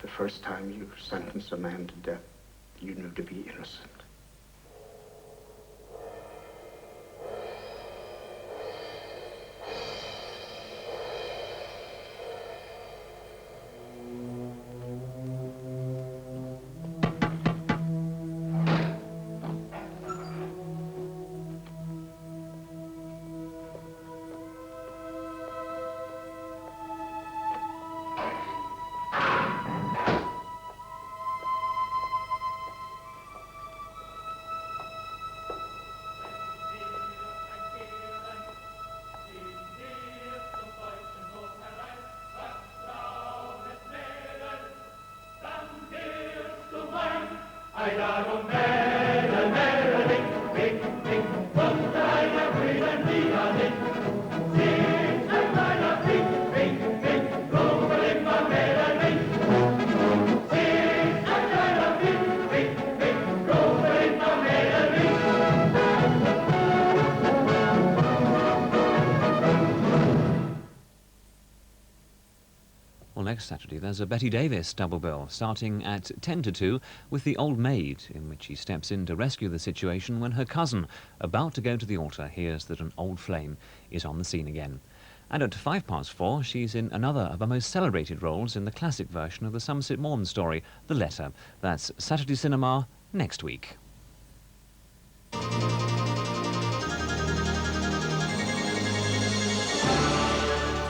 The first time you sentenced a man to death, you knew to be innocent. Well, next Saturday there's a Betty Davis double bill, starting at 10 to 2 with The Old Maid, in which she steps in to rescue the situation when her cousin, about to go to the altar, hears that an old flame is on the scene again. And at 4:05, she's in another of her most celebrated roles in the classic version of the Somerset Maugham story, The Letter. That's Saturday Cinema next week.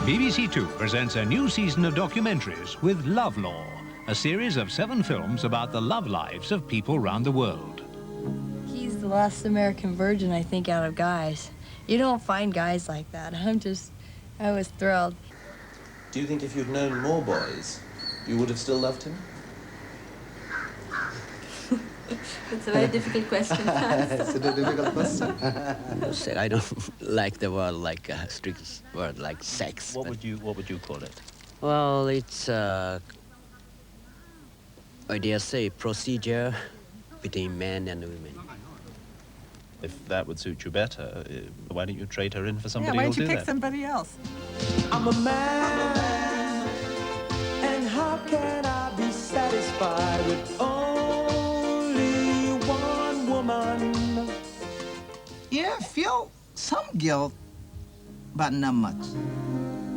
BBC Two presents a new season of documentaries with Lovelaw, a series of 7 films about the love lives of people around the world. He's the last American virgin, I think, out of guys. You don't find guys like that. I was thrilled. Do you think if you'd known more boys, you would have still loved him? It's a very difficult question. It's a difficult question. I don't like the word like a strict word like sex. What would you call it? Well, it's I dare say procedure between men and women. If that would suit you better, why don't you trade her in for somebody why who'll don't you do pick that? somebody else? I'm a man, and how can I be satisfied with only one woman? Yeah, feel some guilt, but not much.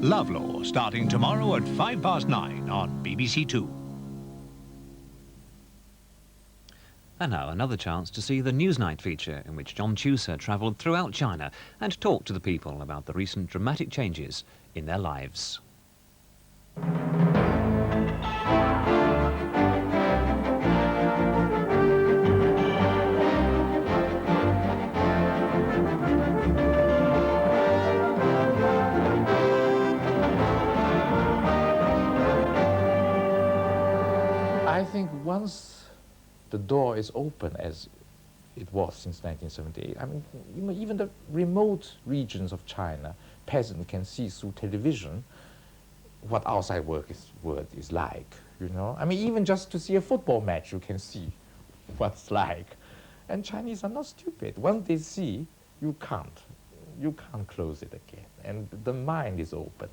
Lovelaw, starting tomorrow at 9:05 on BBC Two. And now another chance to see the Newsnight feature, in which John Chuser travelled throughout China and talked to the people about the recent dramatic changes in their lives. I think once the door is open, as it was since 1978, I mean, even the remote regions of China, peasants can see through television what outside world is like, you know? I mean, even just to see a football match, you can see what's like. And Chinese are not stupid. Once they see, you can't close it again. And the mind is open.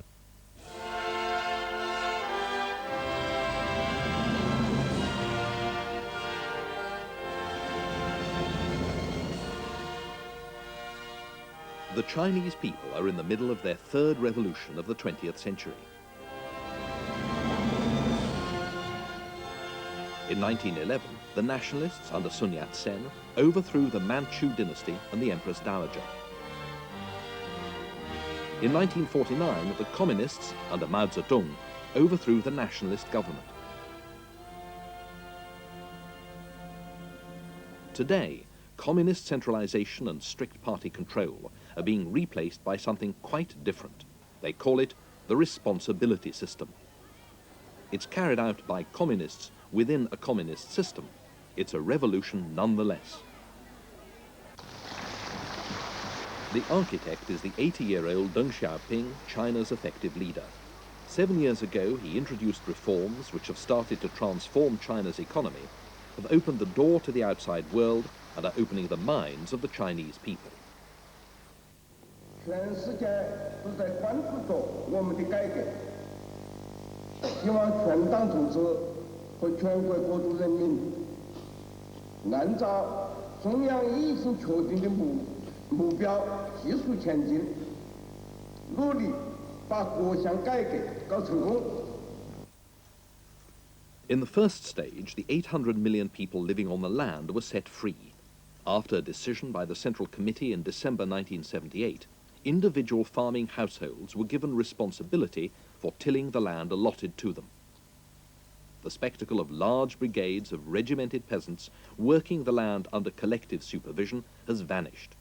The Chinese people are in the middle of their third revolution of the 20th century. In 1911, the nationalists under Sun Yat-sen overthrew the Manchu dynasty and the Empress Dowager. In 1949, the communists under Mao Zedong overthrew the nationalist government. Today, communist centralization and strict party control are being replaced by something quite different. They call it the responsibility system. It's carried out by communists within a communist system. It's a revolution nonetheless. The architect is the 80-year-old Deng Xiaoping, China's effective leader. 7 years ago, he introduced reforms which have started to transform China's economy, have opened the door to the outside world, and are opening the minds of the Chinese people. 和全国各族人民，按照中央已经确定的目标继续前进，努力把各项改革搞成功。 In the first stage, the 800 million people living on the land were set free. After a decision by the Central Committee in December 1978, individual farming households were given responsibility for tilling the land allotted to them. The spectacle of large brigades of regimented peasants working the land under collective supervision has vanished.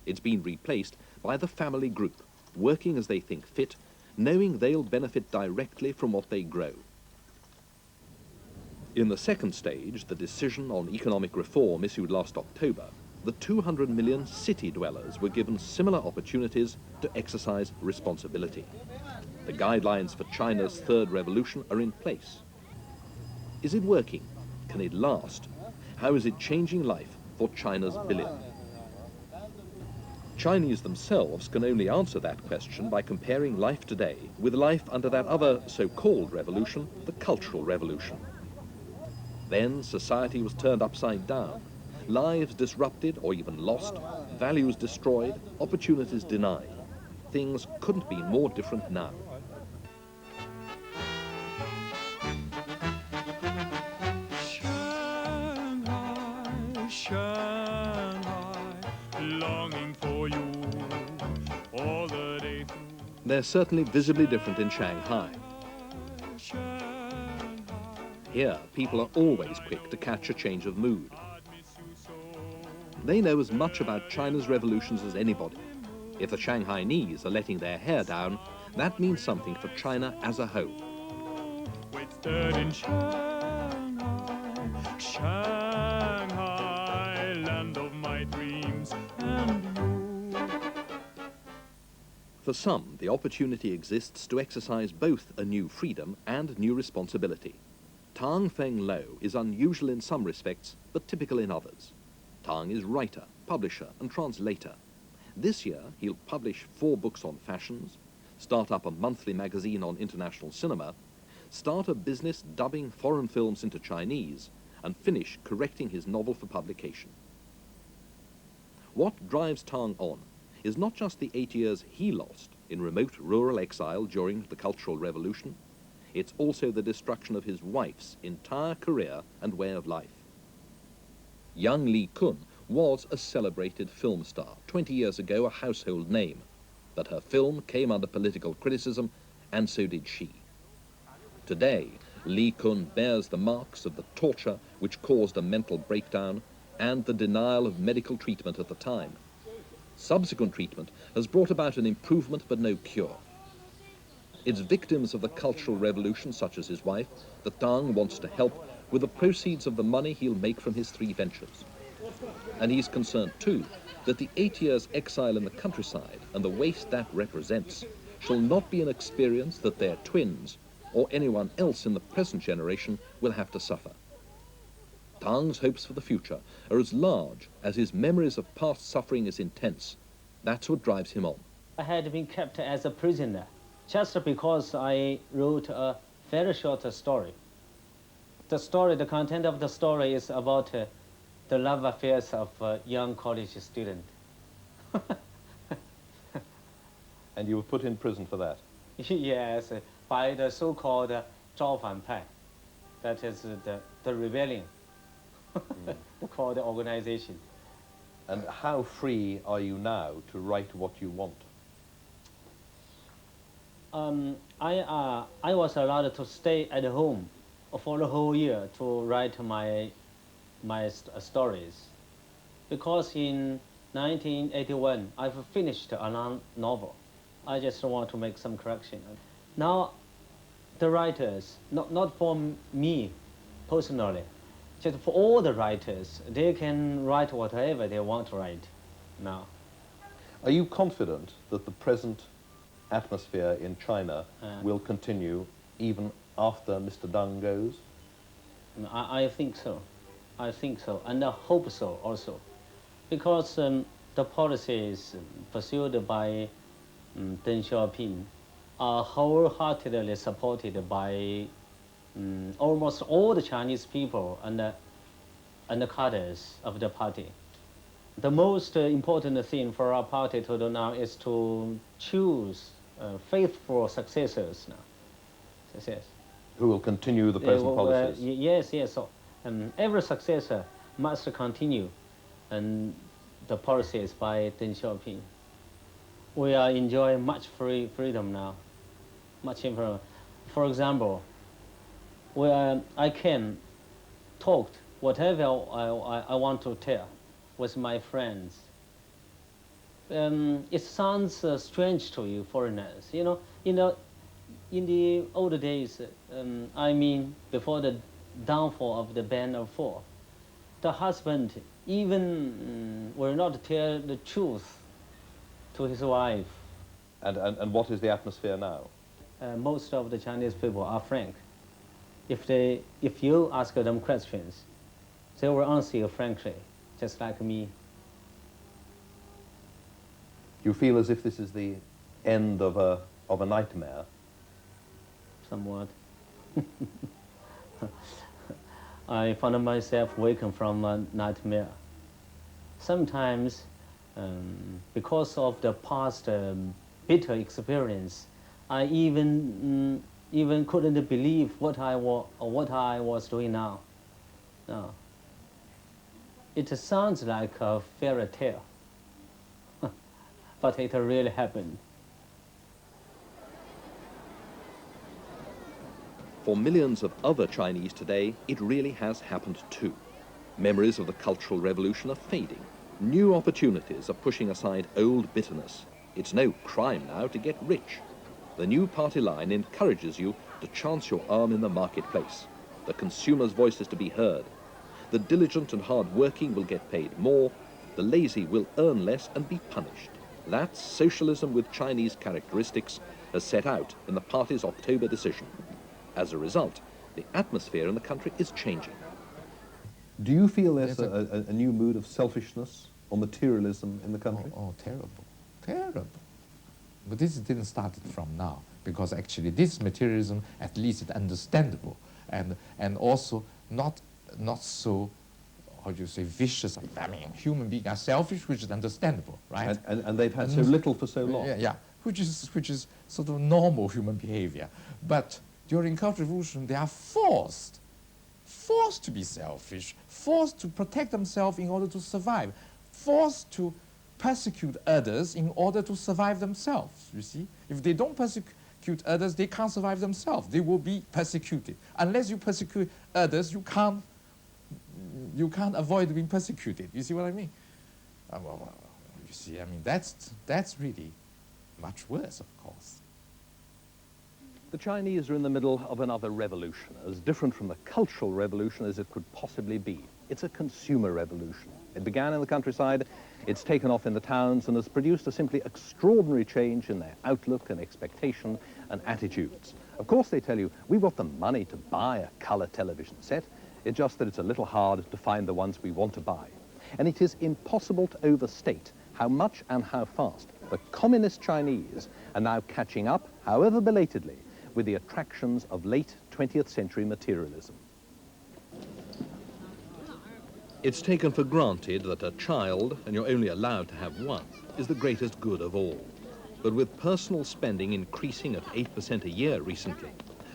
It's been replaced by the family group, working as they think fit, knowing they'll benefit directly from what they grow. In the second stage, the decision on economic reform issued last October, the 200 million city dwellers were given similar opportunities to exercise responsibility. The guidelines for China's third revolution are in place. Is it working? Can it last? How is it changing life for China's billion? Chinese themselves can only answer that question by comparing life today with life under that other so-called revolution, the Cultural Revolution. Then society was turned upside down, lives disrupted or even lost, values destroyed, opportunities denied. Things couldn't be more different now. Shanghai, Shanghai, longing for you all the day through. They're certainly visibly different in Shanghai. Here, people are always quick to catch a change of mood. They know as much about China's revolutions as anybody. If the Shanghainese are letting their hair down, that means something for China as a whole. Shanghai, land of my dreams and you. For some, the opportunity exists to exercise both a new freedom and new responsibility. Tang Feng Lo is unusual in some respects, but typical in others. Tang is writer, publisher, and translator. This year, he'll publish 4 books on fashions, start up a monthly magazine on international cinema, start a business dubbing foreign films into Chinese, and finish correcting his novel for publication. What drives Tang on is not just the 8 years he lost in remote rural exile during the Cultural Revolution, it's also the destruction of his wife's entire career and way of life. Young Li Kun was a celebrated film star, 20 years ago a household name, but her film came under political criticism, and so did she. Today, Li Kun bears the marks of the torture which caused a mental breakdown and the denial of medical treatment at the time. Subsequent treatment has brought about an improvement but no cure. It's victims of the Cultural Revolution, such as his wife, that Tang wants to help with the proceeds of the money he'll make from his 3 ventures. And he's concerned, too, that the 8 years' exile in the countryside and the waste that represents shall not be an experience that their twins or anyone else in the present generation will have to suffer. Tang's hopes for the future are as large as his memories of past suffering is intense. That's what drives him on. I had been kept as a prisoner just because I wrote a very short story. The content of the story is about the love affairs of a young college student. And you were put in prison for that? Yes, by the so-called 造反派. That is the rebellion, called the organization. And how free are you now to write what you want? I was allowed to stay at home for the whole year to write my stories, because in 1981 I've finished a novel. I just want to make some correction. Now, the writers, not for me personally, just for all the writers, they can write whatever they want to write now. Are you confident that the present atmosphere in China will continue even after Mr. Deng goes? I think so. I think so, and I hope so also, because the policies pursued by Deng Xiaoping are wholeheartedly supported by almost all the Chinese people and the cadres of the party. The most important thing for our party to do now is to choose faithful successors now. Yes. Who will continue the present policies? Yes. So, every successor must continue the policies by Deng Xiaoping. We are enjoying much freedom now, much freedom. For example, I can talk whatever I want to tell with my friends. It sounds strange to you, foreigners. You know, in the old days, I mean, before the downfall of the Band of Four, the husband even will not tell the truth to his wife. And what is the atmosphere now? Most of the Chinese people are frank. If you ask them questions, they will answer you frankly, just like me. You feel as if this is the end of a nightmare? Somewhat. I found myself waking from a nightmare. Sometimes, because of the past bitter experience, I even couldn't believe what I was doing now. No. It sounds like a fairy tale, but it really happened. For millions of other Chinese today, it really has happened too. Memories of the Cultural Revolution are fading. New opportunities are pushing aside old bitterness. It's no crime now to get rich. The new party line encourages you to chance your arm in the marketplace. The consumer's voice is to be heard. The diligent and hard-working will get paid more. The lazy will earn less and be punished. That's socialism with Chinese characteristics, as set out in the party's October decision. As a result, the atmosphere in the country is changing. Do you feel there's a new mood of selfishness or materialism in the country? Oh, terrible, terrible. But this didn't start from now, because actually this materialism, at least, is understandable, and also not so, how do you say, vicious. I mean, human beings are selfish, which is understandable, right? And they've had so little for so long. Yeah, which is sort of normal human behavior. But during Cultural Revolution, they are forced to be selfish, forced to protect themselves in order to survive, forced to persecute others in order to survive themselves, you see? If they don't persecute others, they can't survive themselves. They will be persecuted. Unless you persecute others, you can't avoid being persecuted. You see what I mean? Well, you see, I mean, that's really much worse, of course. The Chinese are in the middle of another revolution, as different from the Cultural Revolution as it could possibly be. It's a consumer revolution. It began in the countryside, it's taken off in the towns, and has produced a simply extraordinary change in their outlook and expectation and attitudes. Of course, they tell you, we've got the money to buy a color television set. It's just that it's a little hard to find the ones we want to buy. And it is impossible to overstate how much and how fast the communist Chinese are now catching up, however belatedly, with the attractions of late 20th century materialism. It's taken for granted that a child, and you're only allowed to have one, is the greatest good of all. But with personal spending increasing at 8% a year recently,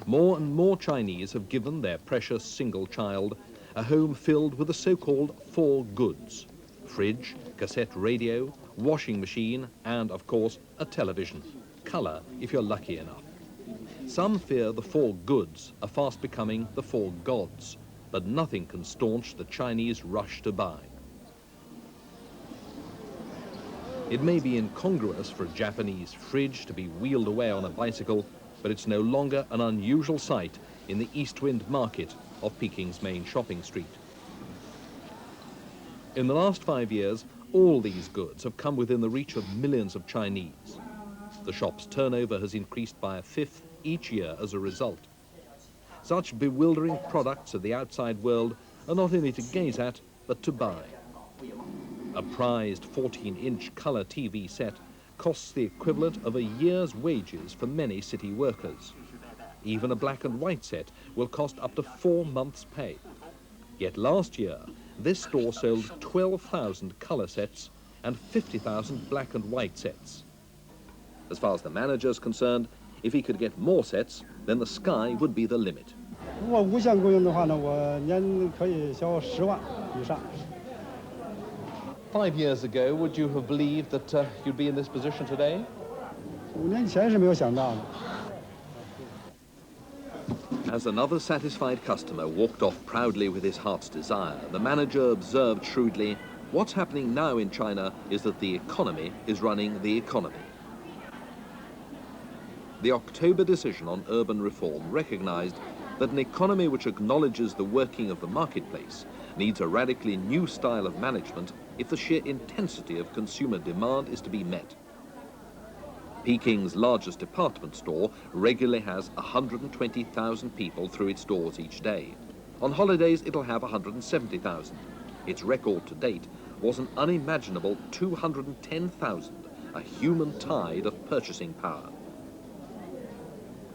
more and more Chinese have given their precious single child a home filled with the so-called four goods: fridge, cassette radio, washing machine, and, of course, a television. Color, if you're lucky enough. Some fear the four goods are fast becoming the four gods, but nothing can staunch the Chinese rush to buy. It may be incongruous for a Japanese fridge to be wheeled away on a bicycle, but it's no longer an unusual sight in the East Wind market of Peking's main shopping street. In the last 5 years, all these goods have come within the reach of millions of Chinese. The shop's turnover has increased by a fifth each year as a result. Such bewildering products of the outside world are not only to gaze at, but to buy. A prized 14-inch color TV set costs the equivalent of a year's wages for many city workers. even a black and white set will cost up to 4 months' pay. Yet last year, this store sold 12,000 colour sets and 50,000 black and white sets. As far as the manager is concerned, if he could get more sets, then the sky would be the limit. 如果无限供应的话呢，我年可以销10万以上。 5 years ago, would you have believed that you'd be in this position today? 5年前是没有想到的。 As another satisfied customer walked off proudly with his heart's desire, the manager observed shrewdly, what's happening now in China is that the economy is running the economy. The October decision on urban reform recognized that an economy which acknowledges the working of the marketplace needs a radically new style of management if the sheer intensity of consumer demand is to be met. Peking's largest department store regularly has 120,000 people through its doors each day. On holidays, it'll have 170,000. Its record to date was an unimaginable 210,000, a human tide of purchasing power.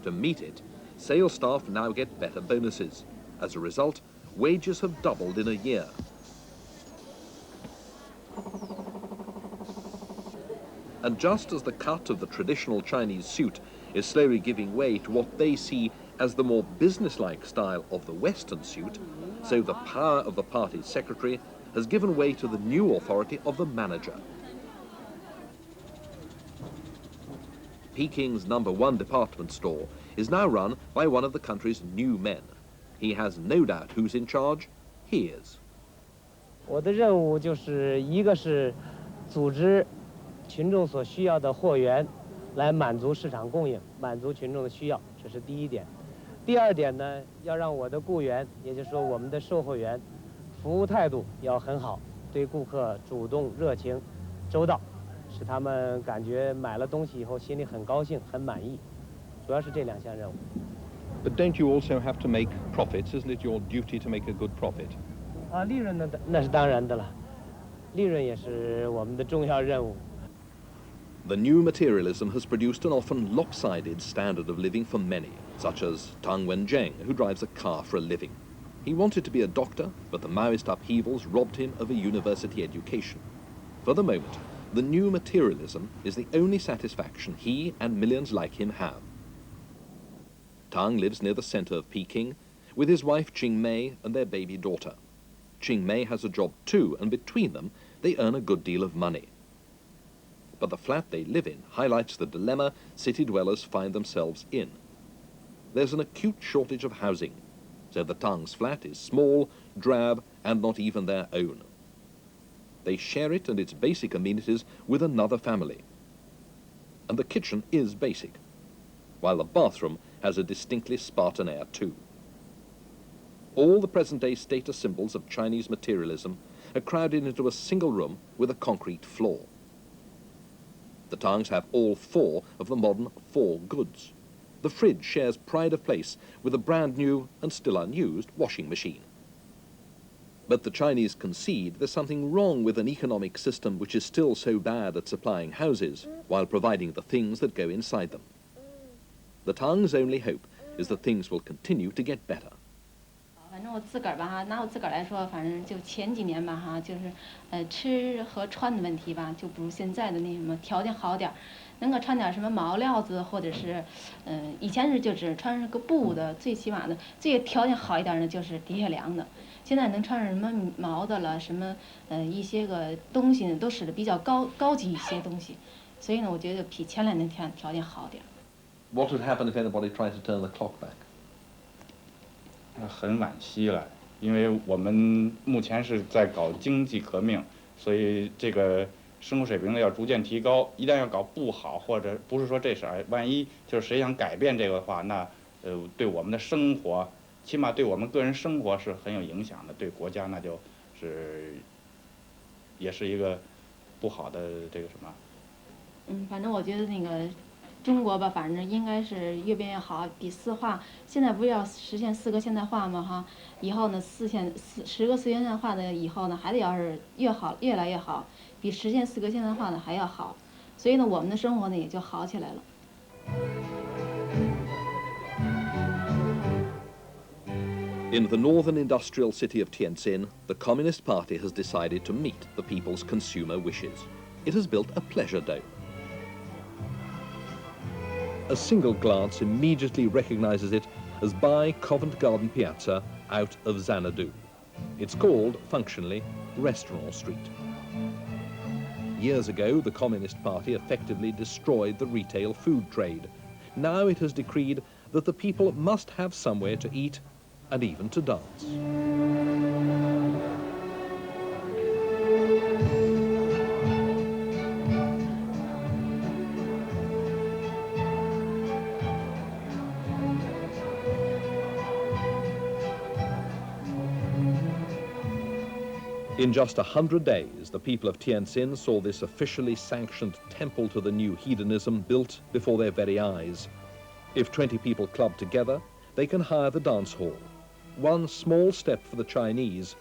To meet it, sales staff now get better bonuses. As a result, wages have doubled in a year. And just as the cut of the traditional Chinese suit is slowly giving way to what they see as the more businesslike style of the Western suit, so the power of the party's secretary has given way to the new authority of the manager. Peking's #1 department store is now run by one of the country's new men. He has no doubt who's in charge. He is. 我的任务就是一个是组织群众所需要的货源，来满足市场供应，满足群众的需要，这是第一点。第二点呢，要让我的雇员，也就是说我们的售货员，服务态度要很好，对顾客主动、热情、周到，使他们感觉买了东西以后心里很高兴、很满意。主要是这2项任务。But don't you also have to make profits? Isn't it your duty to make a good profit? 啊，利润呢，那是当然的了，利润也是我们的重要任务。 The new materialism has produced an often lopsided standard of living for many, such as Tang Wenjiang, who drives a car for a living. He wanted to be a doctor, but the Maoist upheavals robbed him of a university education. For the moment, the new materialism is the only satisfaction he and millions like him have. Tang lives near the center of Peking with his wife Qing Mei and their baby daughter. Qing Mei has a job too, and between them, they earn a good deal of money. But the flat they live in highlights the dilemma city dwellers find themselves in. There's an acute shortage of housing, so the Tang's flat is small, drab, and not even their own. They share it and its basic amenities with another family. And the kitchen is basic, while the bathroom has a distinctly Spartan air too. All the present-day status symbols of Chinese materialism are crowded into a single room with a concrete floor. The Tangs have all 4 of the modern 4 goods. The fridge shares pride of place with a brand new and still unused washing machine. But the Chinese concede there's something wrong with an economic system which is still so bad at supplying houses while providing the things that go inside them. The Tang's only hope is that things will continue to get better. 反正我自个儿吧哈，拿我自个儿来说，反正就前几年吧哈，就是吃和穿的问题吧，就不如现在的那什么条件好点儿，能够穿点什么毛料子，或者是以前是就只穿个布的，最起码的最条件好一点的就是底下凉的，现在能穿上什么毛的了，什么一些个东西呢，都使得比较高级一些东西，所以呢，我觉得比前2年条件好点。What would happen if anybody tried to turn the clock back? 很惋惜了，因为我们目前是在搞经济革命，所以这个生活水平呢要逐渐提高。一旦要搞不好，或者不是说这事儿，万一就是谁想改变这个的话，那对我们的生活，起码对我们个人生活是很有影响的，对国家那就是也是一个不好的这个什么。反正我觉得那个。中国吧，反正应该是越变越好，比4化现在不是要实现4个现代化吗？哈，以后呢10个4现代化的以后呢，还得要是越来越好，比实现4个现代化的还要好，所以呢，我们的生活呢也就好起来了。In the northern industrial city of Tientsin, the Communist Party has decided to meet the people's consumer wishes. It has built a pleasure dome. A single glance immediately recognizes it as by Covent Garden Piazza out of Xanadu. It's called, functionally, Restaurant Street. Years ago, the Communist Party effectively destroyed the retail food trade. Now it has decreed that the people must have somewhere to eat and even to dance. In just 100 days, the people of Tientsin saw this officially sanctioned temple to the new hedonism built before their very eyes. If 20 people club together, they can hire the dance hall. One small step for the Chinese,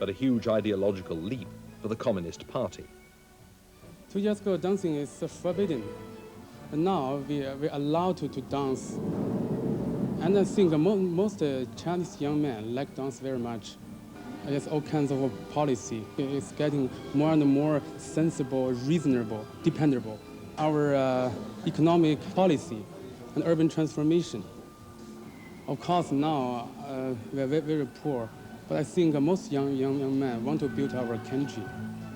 but a huge ideological leap for the Communist Party. 2 years ago, dancing is forbidden. And now we're allowed to dance. And I think most Chinese young men like dance very much. There's all kinds of policy. It's getting more and more sensible, reasonable, dependable. Our economic policy and urban transformation. Of course, now we're very poor, but I think most young men want to build our country,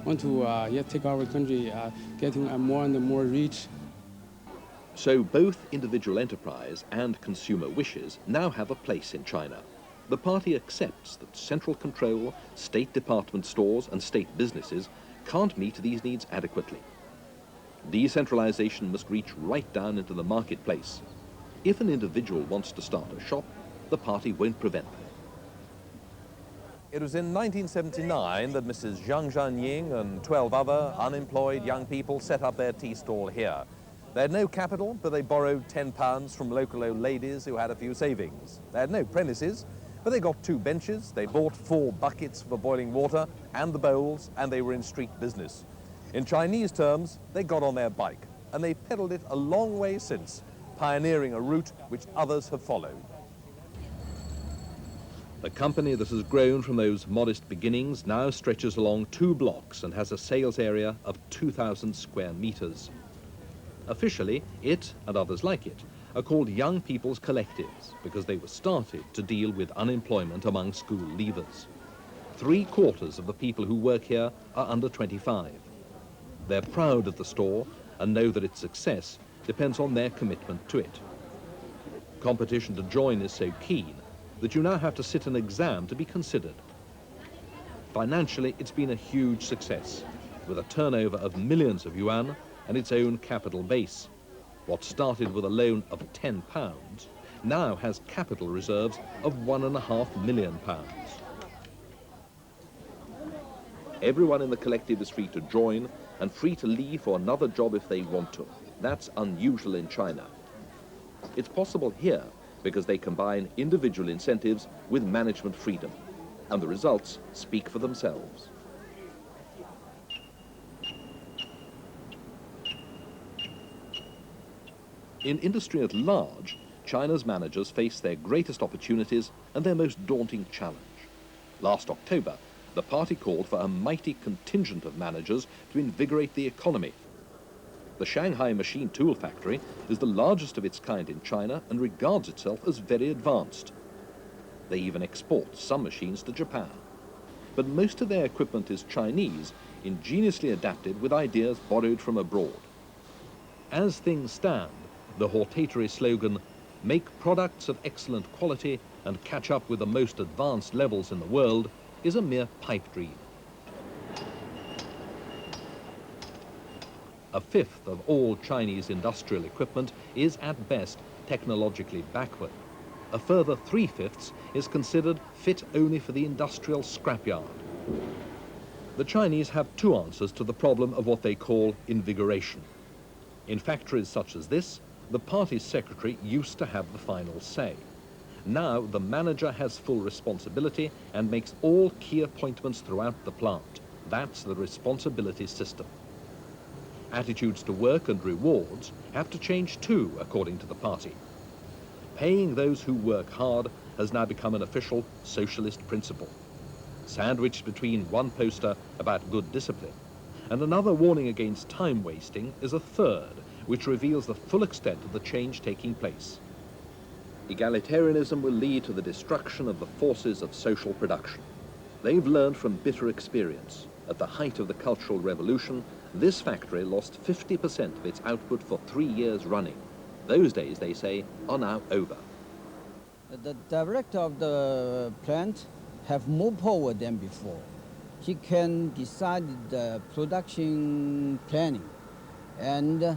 want to take our country getting more and more rich. So both individual enterprise and consumer wishes now have a place in China. The party accepts that central control, state department stores and state businesses can't meet these needs adequately. Decentralization must reach right down into the marketplace. If an individual wants to start a shop, the party won't prevent them. It was in 1979 that Mrs. Zhang Zhanying and 12 other unemployed young people set up their tea stall here. They had no capital, but they borrowed £10 from local old ladies who had a few savings. They had no premises, but they got 2 benches, they bought 4 buckets for boiling water and the bowls, and they were in street business. In Chinese terms, they got on their bike, and they pedaled it a long way since, pioneering a route which others have followed. The company that has grown from those modest beginnings now stretches along 2 blocks and has a sales area of 2,000 square meters. Officially, it and others like it are called Young People's Collectives because they were started to deal with unemployment among school leavers. 3/4 of the people who work here are under 25. They're proud of the store and know that its success depends on their commitment to it. Competition to join is so keen that you now have to sit an exam to be considered. Financially, it's been a huge success, with a turnover of millions of yuan and its own capital base. What started with a loan of £10 now has capital reserves of £1.5 million. Everyone in the collective is free to join and free to leave for another job if they want to. That's unusual in China. It's possible here because they combine individual incentives with management freedom, and the results speak for themselves. In industry at large, China's managers face their greatest opportunities and their most daunting challenge. Last October, the party called for a mighty contingent of managers to invigorate the economy. The Shanghai Machine Tool Factory is the largest of its kind in China and regards itself as very advanced. They even export some machines to Japan. But most of their equipment is Chinese, ingeniously adapted with ideas borrowed from abroad. As things stand, the hortatory slogan, "Make products of excellent quality and catch up with the most advanced levels in the world," is a mere pipe dream. 1/5 of all Chinese industrial equipment is at best technologically backward. A further 3/5 is considered fit only for the industrial scrapyard. The Chinese have 2 answers to the problem of what they call invigoration. In factories such as this, the party's secretary used to have the final say. Now the manager has full responsibility and makes all key appointments throughout the plant. That's the responsibility system. Attitudes to work and rewards have to change too, according to the party. Paying those who work hard has now become an official socialist principle, sandwiched between one poster about good discipline and another warning against time wasting is a third, which reveals the full extent of the change taking place. Egalitarianism will lead to the destruction of the forces of social production. They've learned from bitter experience. At the height of the Cultural Revolution, this factory lost 50% of its output for 3 years running. Those days, they say, are now over. The director of the plant have more power than before. He can decide the production planning and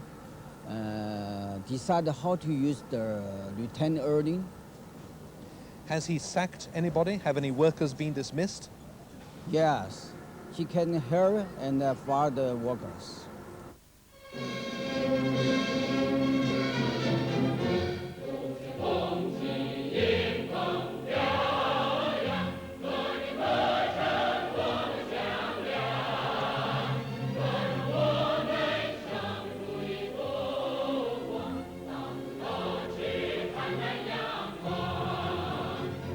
decide how to use the retained earning. Has he sacked anybody? Have any workers been dismissed? Yes, he can hire and fire the workers.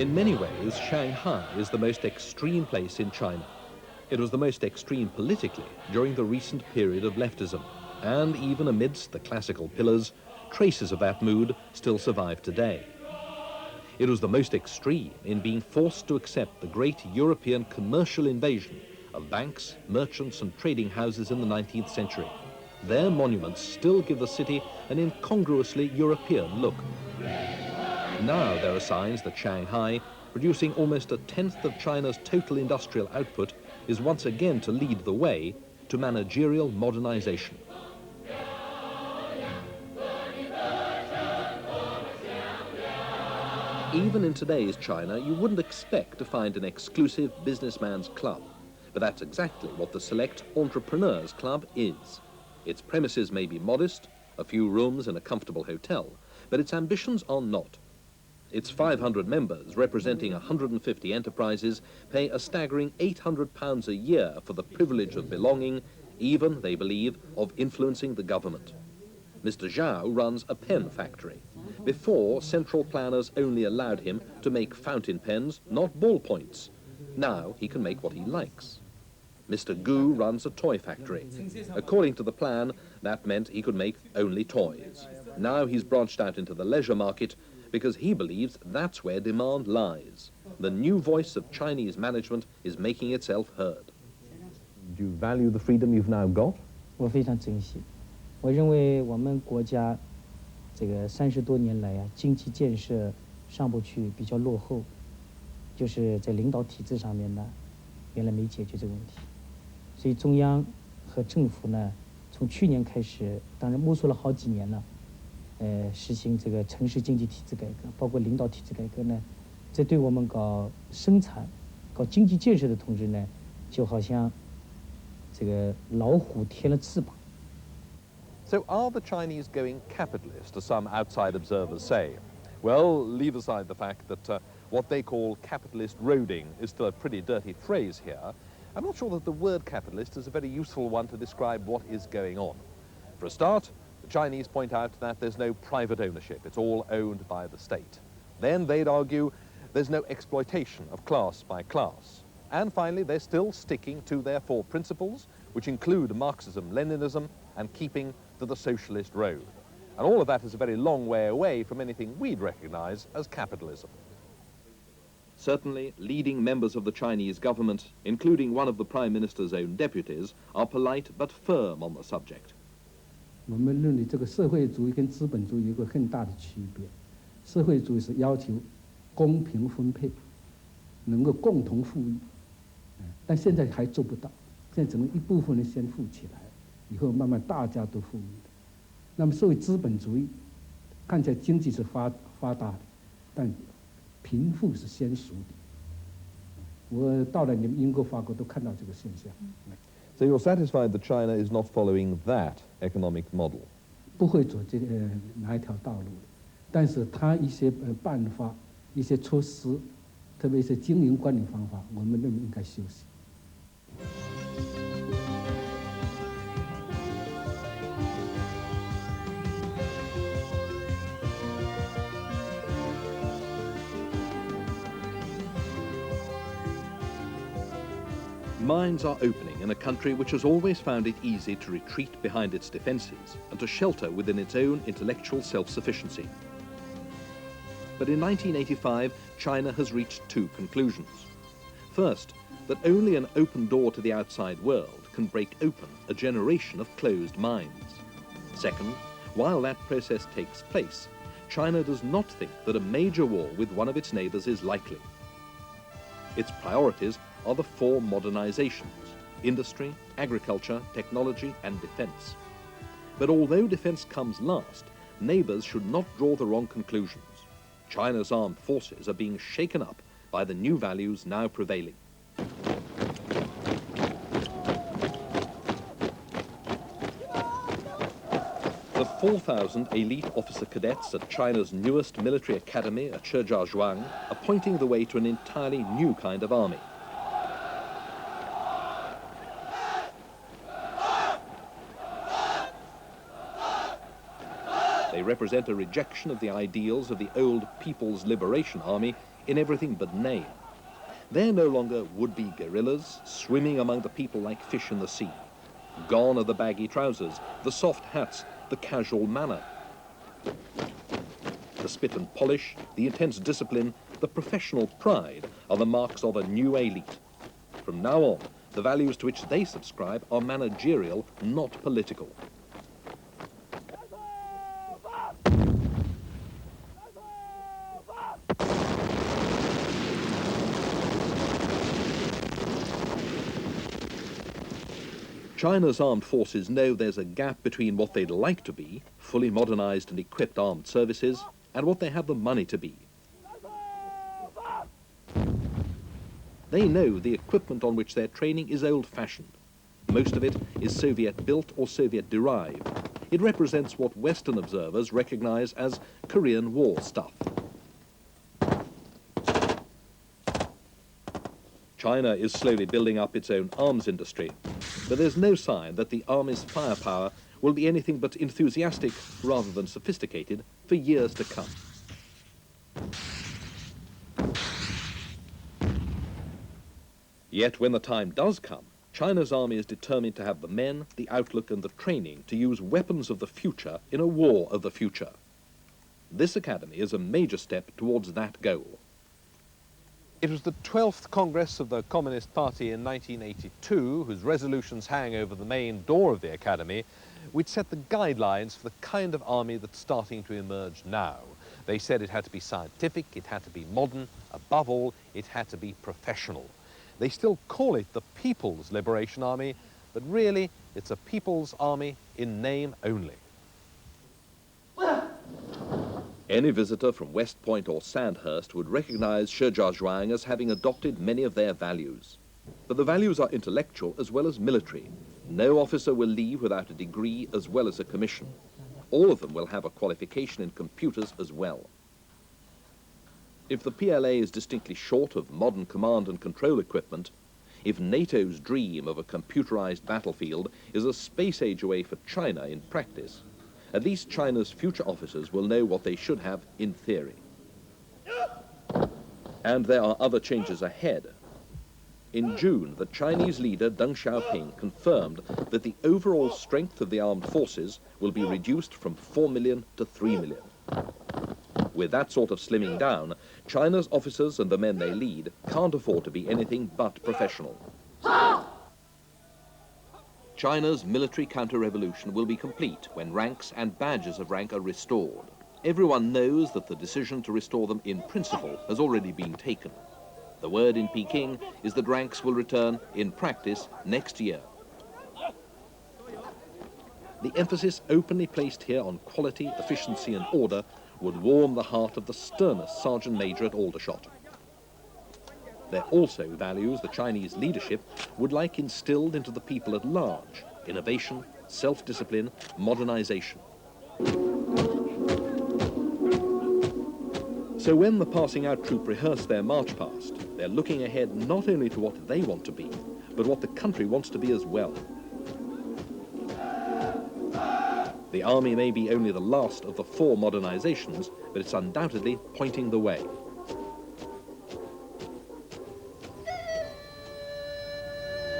In many ways, Shanghai is the most extreme place in China. It was the most extreme politically during the recent period of leftism, and even amidst the classical pillars, traces of that mood still survive today. It was the most extreme in being forced to accept the great European commercial invasion of banks, merchants and trading houses in the 19th century. Their monuments still give the city an incongruously European look. Now there are signs that Shanghai, producing almost a tenth of China's total industrial output, is once again to lead the way to managerial modernization. Even in today's China, you wouldn't expect to find an exclusive businessman's club, but that's exactly what the Select Entrepreneurs Club is. Its premises may be modest, a few rooms in a comfortable hotel, but its ambitions are not. Its 500 members, representing 150 enterprises, pay a staggering £800 a year for the privilege of belonging, even, they believe, of influencing the government. Mr. Zhao runs a pen factory. Before, central planners only allowed him to make fountain pens, not ballpoints. Now he can make what he likes. Mr. Gu runs a toy factory. According to the plan, that meant he could make only toys. Now he's branched out into the leisure market because he believes that's where demand lies. The new voice of Chinese management is making itself heard. Do you value the freedom you've now got? 我非常珍惜。我认为我们国家这个30多年来啊，经济建设上不去，比较落后，就是在领导体制上面呢，原来没解决这个问题。所以中央和政府呢，从去年开始，当然摸索了好几年了。实行这个城市经济体制改革，包括领导体制改革呢，这对我们搞生产、搞经济建设的同志呢，就好像这个老虎添了翅膀。So are the Chinese going capitalist, as some outside observers say? Well, leave aside the fact that what they call capitalist roading is still a pretty dirty phrase here. I'm not sure that the word capitalist is a very useful one to describe what is going on. For a start, the Chinese point out that there's no private ownership. It's all owned by the state. Then they'd argue there's no exploitation of class by class. And finally, they're still sticking to their 4 principles, which include Marxism-Leninism and keeping to the socialist road. And all of that is a very long way away from anything we'd recognize as capitalism. Certainly, leading members of the Chinese government, including one of the Prime Minister's own deputies, are polite but firm on the subject. 我们认为这个社会主义跟资本主义有个很大的区别。社会主义是要求公平分配，能够共同富裕，但现在还做不到。现在只能一部分人先富起来，以后慢慢大家都富裕的。那么，所谓资本主义，看起来经济是发达的，但贫富是先熟的。我到了你们英国、法国都看到这个现象。So you're satisfied that China is not following that economic model? 不会走这个哪一条道路的，但是他一些办法、一些措施，特别是经营管理方法，我们认为应该修习。Mines are opening in a country which has always found it easy to retreat behind its defences and to shelter within its own intellectual self-sufficiency. But in 1985, China has reached two conclusions. First, that only an open door to the outside world can break open a generation of closed mines. Second, while that process takes place, China does not think that a major war with one of its neighbours is likely. Its priorities are the four modernizations: industry, agriculture, technology and defence. But although defence comes last, neighbours should not draw the wrong conclusions. China's armed forces are being shaken up by the new values now prevailing. The 4,000 elite officer cadets at China's newest military academy at Shijiazhuang are pointing the way to an entirely new kind of army. They represent a rejection of the ideals of the old People's Liberation Army in everything but name. They're no longer would-be guerrillas, swimming among the people like fish in the sea. Gone are the baggy trousers, the soft hats, the casual manner. The spit and polish, the intense discipline, the professional pride are the marks of a new elite. From now on, the values to which they subscribe are managerial, not political. China's armed forces know there's a gap between what they'd like to be, fully modernized and equipped armed services, and what they have the money to be. They know the equipment on which they're training is old-fashioned. Most of it is Soviet-built or Soviet-derived. It represents what Western observers recognize as Korean War stuff. China is slowly building up its own arms industry, but there's no sign that the army's firepower will be anything but enthusiastic rather than sophisticated for years to come. Yet when the time does come, China's army is determined to have the men, the outlook and the training to use weapons of the future in a war of the future. This academy is a major step towards that goal. It was the 12th Congress of the Communist Party in 1982, whose resolutions hang over the main door of the academy, which set the guidelines for the kind of army that's starting to emerge now. They said it had to be scientific, it had to be modern, above all, it had to be professional. They still call it the People's Liberation Army, but really it's a people's army in name only. Any visitor from West Point or Sandhurst would recognize Shijiazhuang as having adopted many of their values. But the values are intellectual as well as military. No officer will leave without a degree as well as a commission. All of them will have a qualification in computers as well. If the PLA is distinctly short of modern command and control equipment, if NATO's dream of a computerized battlefield is a space age away for China in practice, at least China's future officers will know what they should have in theory. And there are other changes ahead. In June, the Chinese leader Deng Xiaoping confirmed that the overall strength of the armed forces will be reduced from 4 million to 3 million. With that sort of slimming down, China's officers and the men they lead can't afford to be anything but professional. China's military counter-revolution will be complete when ranks and badges of rank are restored. Everyone knows that the decision to restore them in principle has already been taken. The word in Peking is that ranks will return in practice next year. The emphasis openly placed here on quality, efficiency and order would warm the heart of the sternest sergeant major at Aldershot. They're also values the Chinese leadership would like instilled into the people at large: innovation, self-discipline, modernization. So when the passing out troop rehearse their march past, they're looking ahead not only to what they want to be, but what the country wants to be as well. The army may be only the last of the 4 modernizations, but it's undoubtedly pointing the way. " 」 « 」 « 」 « 」 « 」 « 」 « 」 « 」 « 」 « 」 « 」 « 」 « 」 « 」 « 」 « 」 « 」 « 」 « 」 « 」 « 」 « 」 « 」 « 」 « 」 « 」 « 」 « 」 « 」 « 」 «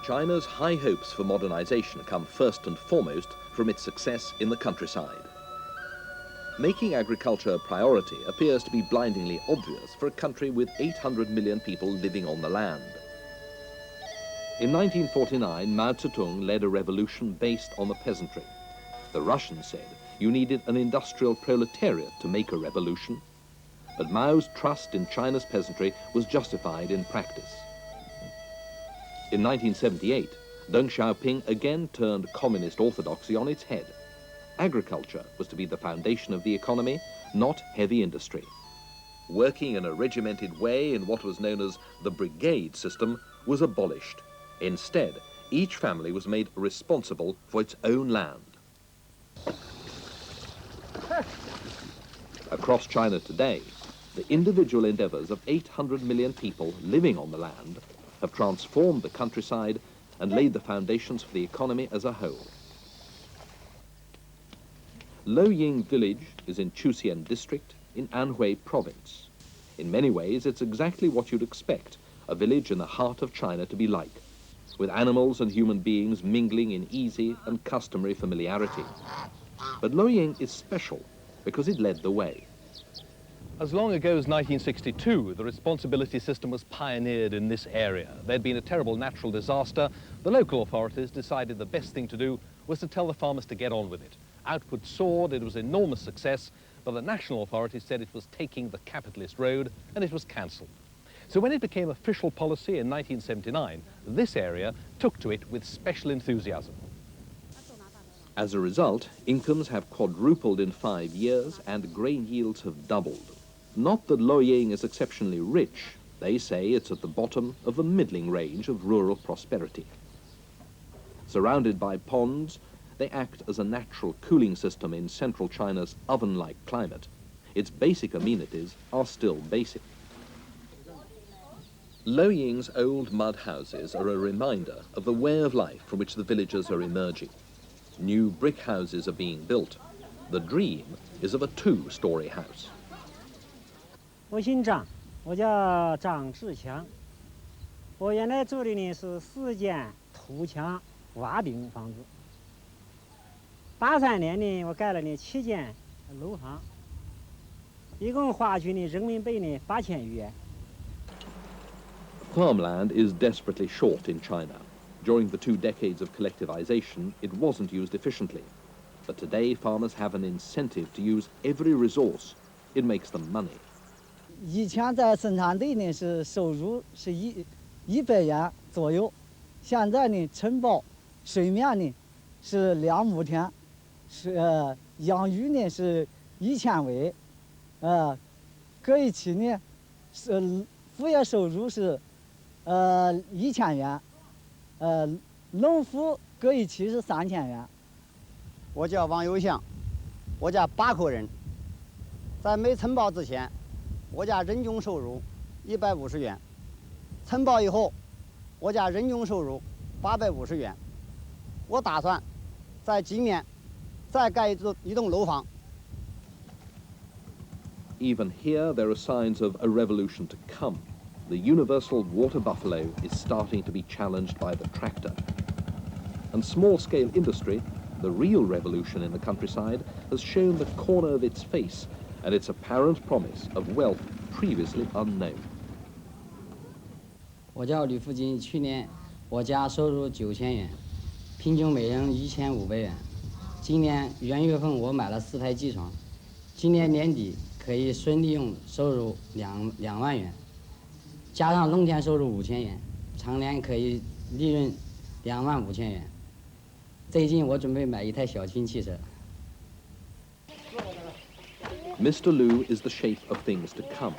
China's high hopes for modernization come first and foremost from its success in the countryside. Making agriculture a priority appears to be blindingly obvious for a country with 800 million people living on the land. In 1949, Mao Zedong led a revolution based on the peasantry. The Russians said you needed an industrial proletariat to make a revolution, but Mao's trust in China's peasantry was justified in practice. In 1978, Deng Xiaoping again turned communist orthodoxy on its head. Agriculture was to be the foundation of the economy, not heavy industry. Working in a regimented way in what was known as the brigade system was abolished. Instead, each family was made responsible for its own land. Across China today, the individual endeavors of 800 million people living on the land have transformed the countryside and laid the foundations for the economy as a whole. Loying village is in Chuxian district in Anhui province. In many ways, it's exactly what you'd expect a village in the heart of China to be like, with animals and human beings mingling in easy and customary familiarity. But Loying is special because it led the way. As long ago as 1962, the responsibility system was pioneered in this area. There'd been a terrible natural disaster. The local authorities decided the best thing to do was to tell the farmers to get on with it. Output soared, it was an enormous success, but the national authorities said it was taking the capitalist road, and it was cancelled. So when it became official policy in 1979, this area took to it with special enthusiasm. As a result, incomes have quadrupled in 5 years and grain yields have doubled. Not that Loying is exceptionally rich. They say it's at the bottom of the middling range of rural prosperity. Surrounded by ponds, they act as a natural cooling system in central China's oven-like climate. Its basic amenities are still basic. Loying's old mud houses are a reminder of the way of life from which the villagers are emerging. New brick houses are being built. The dream is of a 2-story house. 我姓张，我叫张志强。我原来住的呢是4间土墙瓦顶房子。83年呢，我盖了呢7间楼房，一共花去呢人民币呢8000余元。 Farmland is desperately short in China. During the 2 decades of collectivization, it wasn't used efficiently. But today, farmers have an incentive to use every resource. It makes them money. 以前在生产队呢是收入是100元左右，现在呢承包水面呢是2亩田，是养鱼呢是1000尾，搁一起呢是副业收入是1000元，农夫搁一起是3000元。我叫王友祥，我家8口人，在没承包之前，我家人均收入150元，承包以后，我家人均收入850元。我打算在今年再盖一栋楼房。 Even here, there are signs of a revolution to come. The universal water buffalo is starting to be challenged by the tractor. And small-scale industry, the real revolution in the countryside, has shown the corner of its face and its apparent promise of wealth previously unknown. 我叫吕福金，去年我家收入9000元，平均每人1500元。今年元月份我买了4台机床，今年年底可以纯利用收入2万元，加上农田收入5000元，常年可以利润25000元。最近我准备买一台小型汽车。 Mr. Liu is the shape of things to come.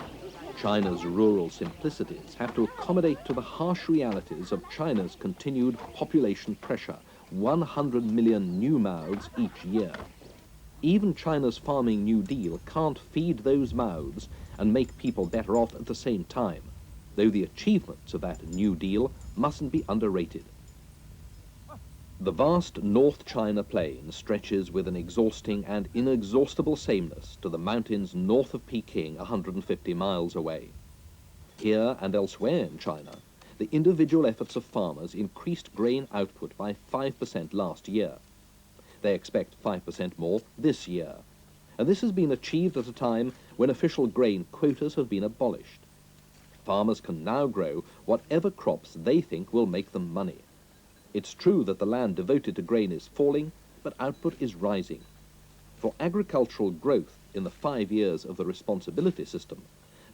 China's rural simplicities have to accommodate to the harsh realities of China's continued population pressure, 100 million new mouths each year. Even China's farming New Deal can't feed those mouths and make people better off at the same time, though the achievements of that New Deal mustn't be underrated. The vast North China plain stretches with an exhausting and inexhaustible sameness to the mountains north of Peking, 150 miles away. Here and elsewhere in China, the individual efforts of farmers increased grain output by 5% last year. They expect 5% more this year. And this has been achieved at a time when official grain quotas have been abolished. Farmers can now grow whatever crops they think will make them money. It's true that the land devoted to grain is falling, but output is rising. For agricultural growth in the 5 years of the responsibility system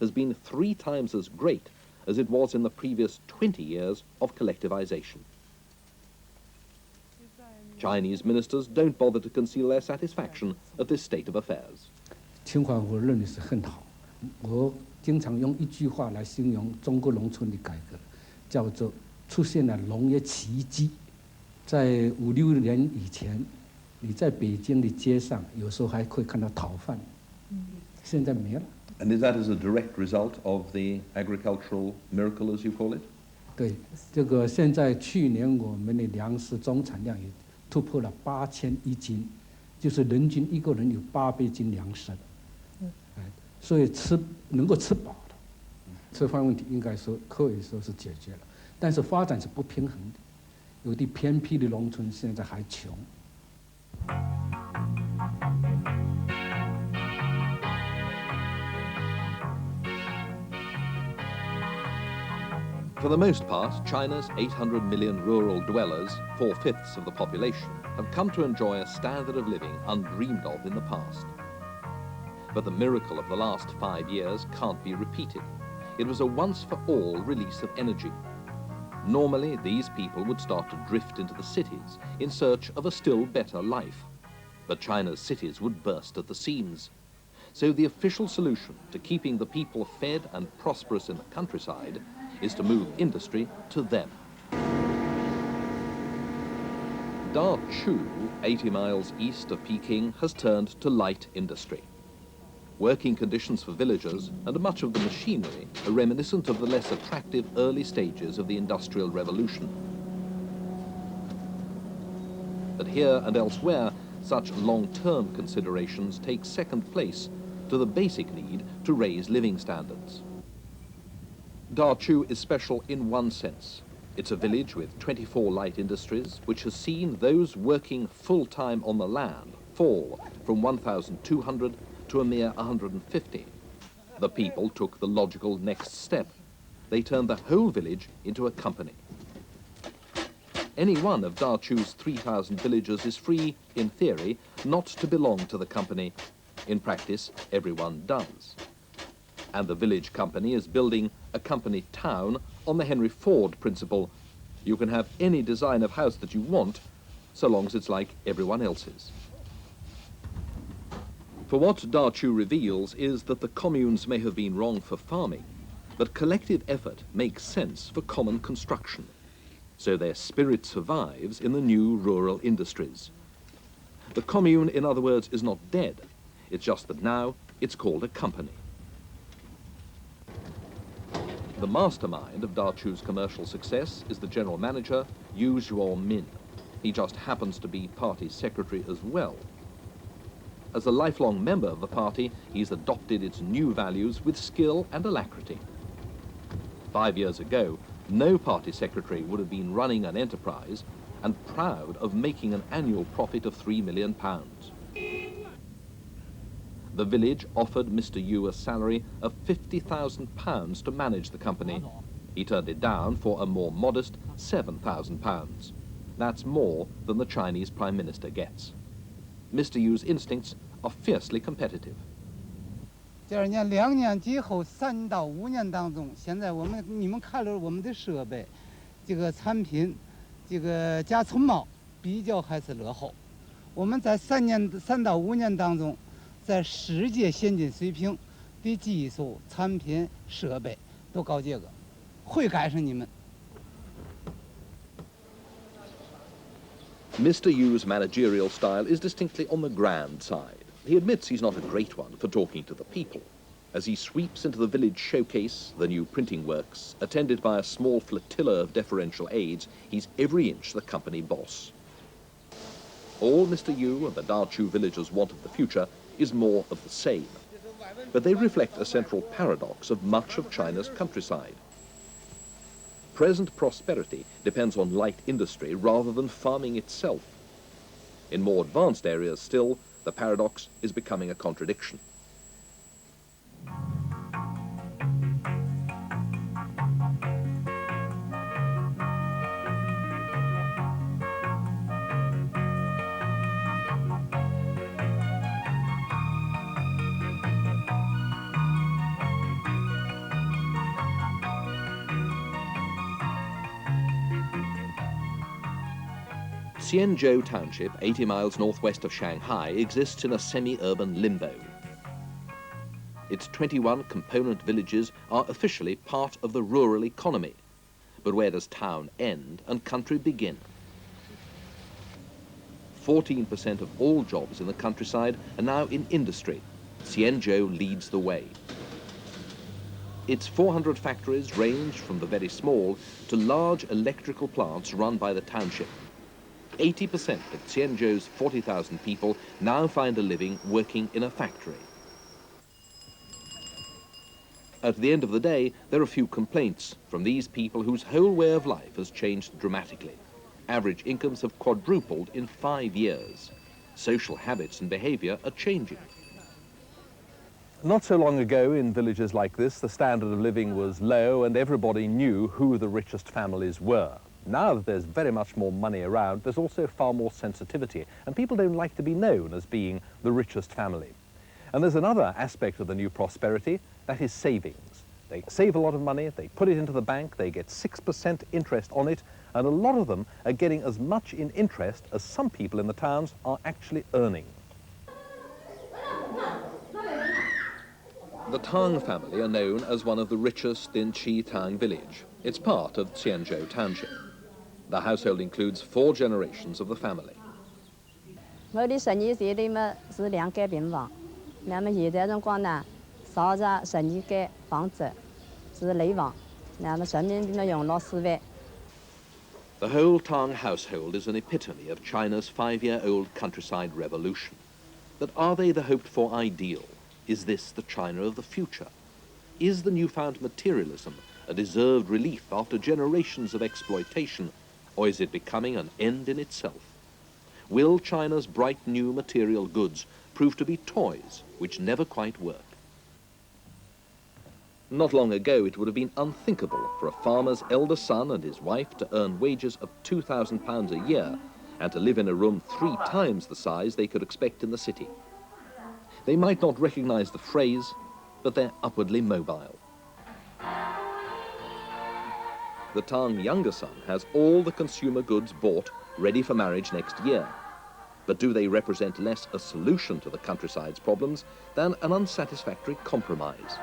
has been 3 times as great as it was in the previous 20 years of collectivization. Chinese ministers don't bother to conceal their satisfaction at this state of affairs. 情况我认为是很好。我经常用一句话来形容中国农村的改革，叫做出现了农业奇迹。在5、6年以前，你在北京的街上有时候还可以看到讨饭，现在没了。And is that as a direct result of the agricultural miracle, as you call it? 对，这个现在去年我们的粮食总产量也突破了8001斤，就是人均一个人有800斤粮食了。所以能够吃饱的，吃饭问题应该说可以说是解决了，但是发展是不平衡的，有的偏僻的农村现在还穷。For the most part, China's 800 million rural dwellers, 4/5 of the population, have come to enjoy a standard of living undreamed of in the past. But the miracle of the last 5 years can't be repeated. It was a once-for-all release of energy. Normally, these people would start to drift into the cities in search of a still better life. But China's cities would burst at the seams. So the official solution to keeping the people fed and prosperous in the countryside is to move industry to them. Dachu, 80 miles east of Peking, has turned to light industry. Working conditions for villagers and much of the machinery are reminiscent of the less attractive early stages of the Industrial Revolution. But here and elsewhere, such long-term considerations take second place to the basic need to raise living standards. Dachu is special in one sense. It's a village with 24 light industries, which has seen those working full-time on the land fall from 1,200 to a mere 150. The people took the logical next step. They turned the whole village into a company. Any one of Dachu's 3,000 villagers is free, in theory, not to belong to the company. In practice, everyone does. And the village company is building a company town on the Henry Ford principle. You can have any design of house that you want, so long as it's like everyone else's. For what Dachu reveals is that the communes may have been wrong for farming, but collective effort makes sense for common construction. So their spirit survives in the new rural industries. The commune, in other words, is not dead. It's just that now it's called a company. The mastermind of Dachu's commercial success is the general manager, Yu Min. He just happens to be party secretary as well. As a lifelong member of the party, he's adopted its new values with skill and alacrity. 5 years ago, no party secretary would have been running an enterprise and proud of making an annual profit of £3 million. The village offered Mr. Yu a salary of £50,000 to manage the company. He turned it down for a more modest £7,000. That's more than the Chinese Prime Minister gets. Mr. Yu's instincts are fiercely competitive. 第2年、2年之后3到5年当中，现在你们看了我们的设备，这个产品，这个甲虫毛比较还是落后。我们在3到5年当中，在世界先进水平的技术、产品、设备都搞这个，会赶上你们。 Mr. Yu's managerial style is distinctly on the grand side. He admits he's not a great one for talking to the people. As he sweeps into the village showcase, the new printing works, attended by a small flotilla of deferential aides, he's every inch the company boss. All Mr. Yu and the Dachu villagers want of the future is more of the same. But they reflect a central paradox of much of China's countryside. present prosperity depends on light industry rather than farming itself. In more advanced areas still, the paradox is becoming a contradiction. Xianzhou Township, 80 miles northwest of Shanghai, exists in a semi-urban limbo. Its 21 component villages are officially part of the rural economy. But where does town end and country begin? 14% of all jobs in the countryside are now in industry. Xianzhou leads the way. Its 400 factories range from the very small to large electrical plants run by the township. 80% of Xianzhou's 40,000 people now find a living working in a factory. At the end of the day, there are few complaints from these people whose whole way of life has changed dramatically. Average incomes have quadrupled in 5 years. Social habits and behavior are changing. Not so long ago, in villages like this, the standard of living was low and everybody knew who the richest families were. Now that there's very much more money around, there's also far more sensitivity, and people don't like to be known as being the richest family. And there's another aspect of the new prosperity, that is savings. They save a lot of money, they put it into the bank, they get 6% interest on it, and a lot of them are getting as much in interest as some people in the towns are actually earning. The Tang family are known as one of the richest in Qitang village. It's part of Xianzhou Township. The household includes 4 generations of the family. 我的生意这里嘛是两改变房，那么现在辰光呢，烧着生意改房子是内房，那么人民币嘛用了4万。The whole Tang household is an epitome of China's 5-year-old countryside revolution. But are they the hoped-for ideal? Is this the China of the future? Is the newfound materialism a deserved relief after generations of exploitation, or is it becoming an end in itself? Will China's bright new material goods prove to be toys which never quite work? Not long ago, it would have been unthinkable for a farmer's elder son and his wife to earn wages of £2,000 a year and to live in a room 3 times the size they could expect in the city. They might not recognize the phrase, but they're upwardly mobile. The Tang younger son has all the consumer goods bought, ready for marriage next year. But do they represent less a solution to the countryside's problems than an unsatisfactory compromise?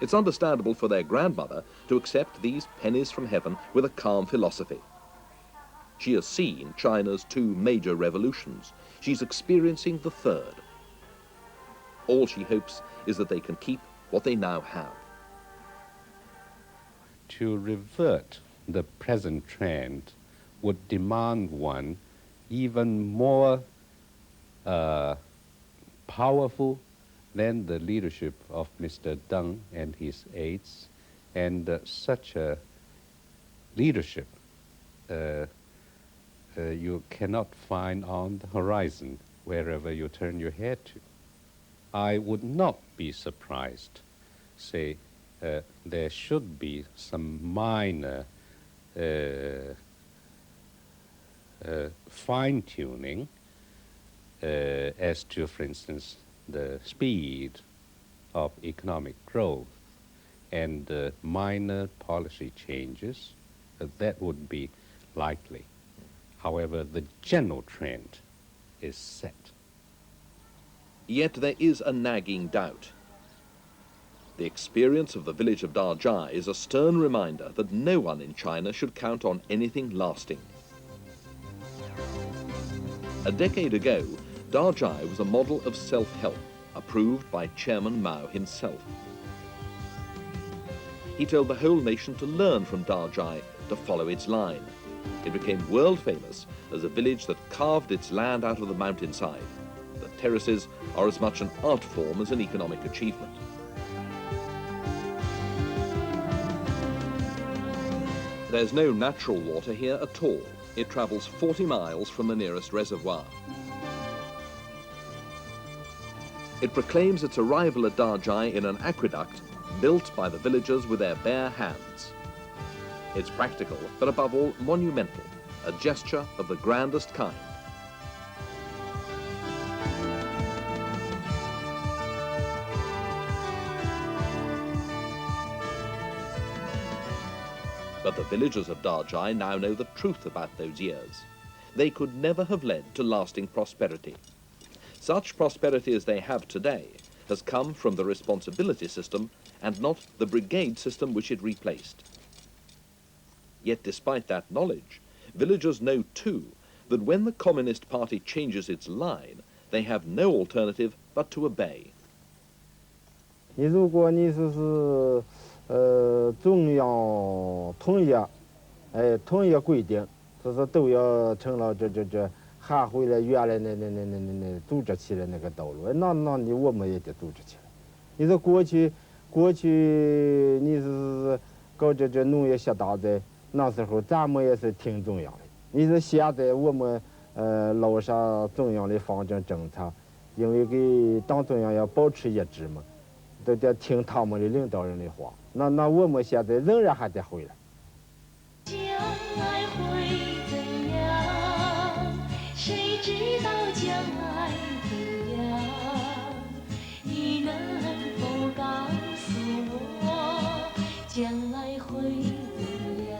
It's understandable for their grandmother to accept these pennies from heaven with a calm philosophy. She has seen China's 2 major revolutions. She's experiencing the 3rd. All she hopes is that they can keep what they now have. To revert the present trend would demand one even more powerful than the leadership of Mr. Deng and his aides, and such a leadership you cannot find on the horizon wherever you turn your head to. I would not be surprised, say, there should be some minor fine-tuning as to, for instance, the speed of economic growth and minor policy changes. That would be likely. However, the general trend is set. Yet there is a nagging doubt. The experience of the village of Dajai is a stern reminder that no one in China should count on anything lasting. A decade ago, Dajai was a model of self-help, approved by Chairman Mao himself. He told the whole nation to learn from Dajai, to follow its line. It became world famous as a village that carved its land out of the mountainside. The terraces are as much an art form as an economic achievement. There's no natural water here at all. It travels 40 miles from the nearest reservoir. It proclaims its arrival at Dajai in an aqueduct built by the villagers with their bare hands. It's practical, but above all monumental, a gesture of the grandest kind. But the villagers of Dajai now know the truth about those years. They could never have led to lasting prosperity. Such prosperity as they have today has come from the responsibility system and not the brigade system which it replaced. Yet despite that knowledge, villagers know too that when the Communist Party changes its line, they have no alternative but to obey. 你如果你中央统一规定，就是都要成了这还回来原来那组织起来那个道路，那我们也得组织起来。你说过去你是搞这农业下大灾，那时候咱们也是听中央的。你说现在我们落实中央的方针政策，因为给党中央要保持一致嘛，都得听他们的领导人的话。那我们现在仍然还得回来。将来会怎样？谁知道将来怎样？你能否告诉我，将来会怎样？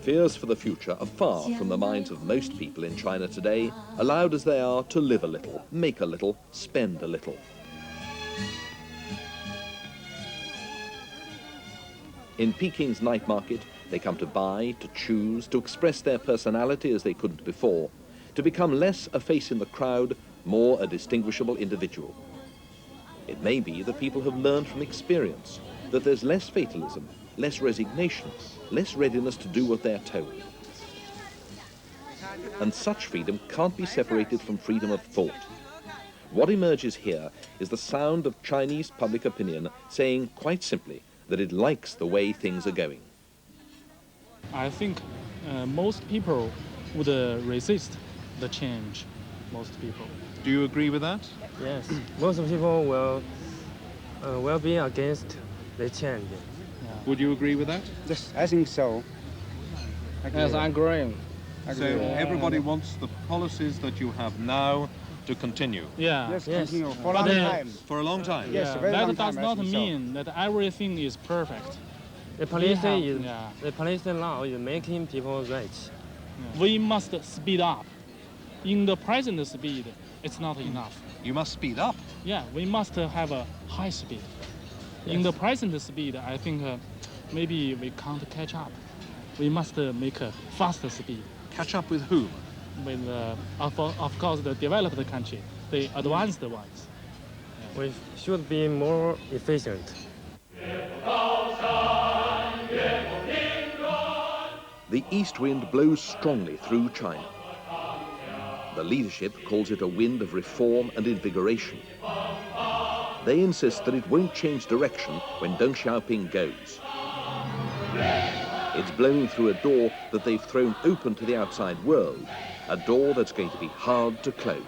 Fears for the future are far from the minds of most people in China today, allowed as they are to live a little, make a little, spend a little. In Peking's night market, they come to buy, to choose, to express their personality as they couldn't before, to become less a face in the crowd, more a distinguishable individual. It may be that people have learned from experience that there's less fatalism, less resignation, less readiness to do what they're told. And such freedom can't be separated from freedom of thought. What emerges here is the sound of Chinese public opinion saying quite simply that it likes the way things are going. I think most people would resist the change. Most people. Do you agree with that? Yes, most people will be against the change. Would you agree with that? Yes, I think so. Yes, I'm agreeing. So everybody wants the policies that you have now to continue? Yeah. Yes, continue for a long time. For a long time? Yes, Yeah, very long that time, does I not think so. mean that everything is perfect. The police Yeah. the police law is making people rich. We must speed up. In the present speed, it's not enough. You must speed up. Yeah, we must have a high speed. In the present speed, I think maybe we can't catch up. We must make a faster speed. Catch up with whom? With, of course, the developed country, the advanced ones. We should be more efficient. The east wind blows strongly through China. The leadership calls it a wind of reform and invigoration. They insist that it won't change direction when Deng Xiaoping goes. It's blowing through a door that they've thrown open to the outside world, a door that's going to be hard to close.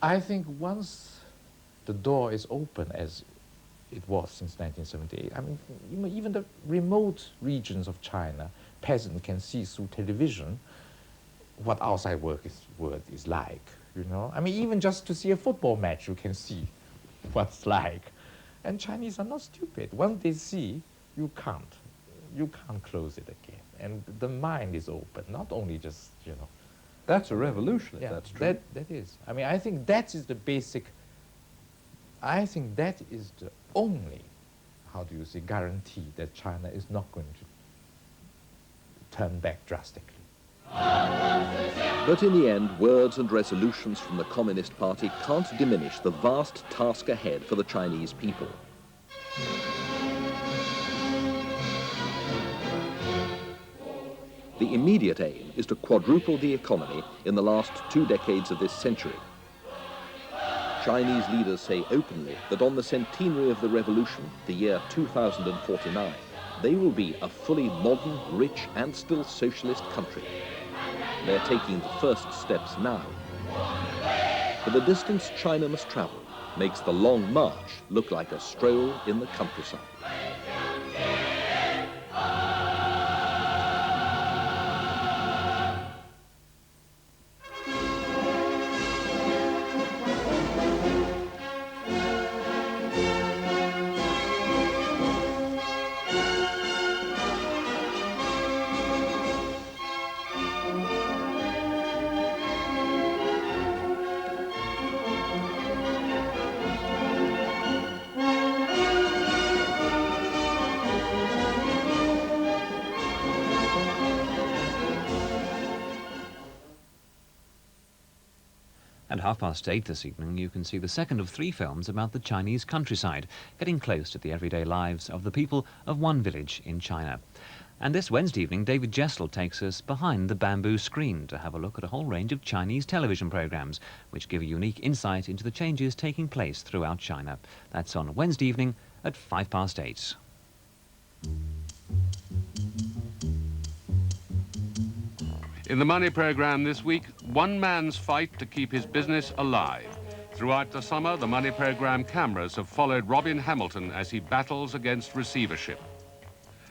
I think once the door is open, as it was since 1978, I mean, even the remote regions of China, peasants can see through television what outside world is like, you know? I mean, even just to see a football match, you can see what's like. And Chinese are not stupid. Once they see, you can't close it again. And the mind is open, not only just, you know. That's a revolution, if Yeah, that's true. that is. I mean, I think that is the basic, I think that is the only, how do you say, guarantee that China is not going to turn back drastically. But in the end, words and resolutions from the Communist Party can't diminish the vast task ahead for the Chinese people. The immediate aim is to quadruple the economy in the last 2 decades of this century. Chinese leaders say openly that on the centenary of the revolution, the year 2049, they will be a fully modern, rich and still socialist country. They're taking the first steps now. But the distance China must travel makes the long march look like a stroll in the countryside. At 8:30 this evening, you can see the second of 3 films about the Chinese countryside, getting close to the everyday lives of the people of one village in China. And this Wednesday evening, David Jessel takes us behind the bamboo screen to have a look at a whole range of Chinese television programs, which give a unique insight into the changes taking place throughout China. That's on Wednesday evening at 8:05. In the Money programme this week, one man's fight to keep his business alive. Throughout the summer, the Money programme cameras have followed Robin Hamilton as he battles against receivership.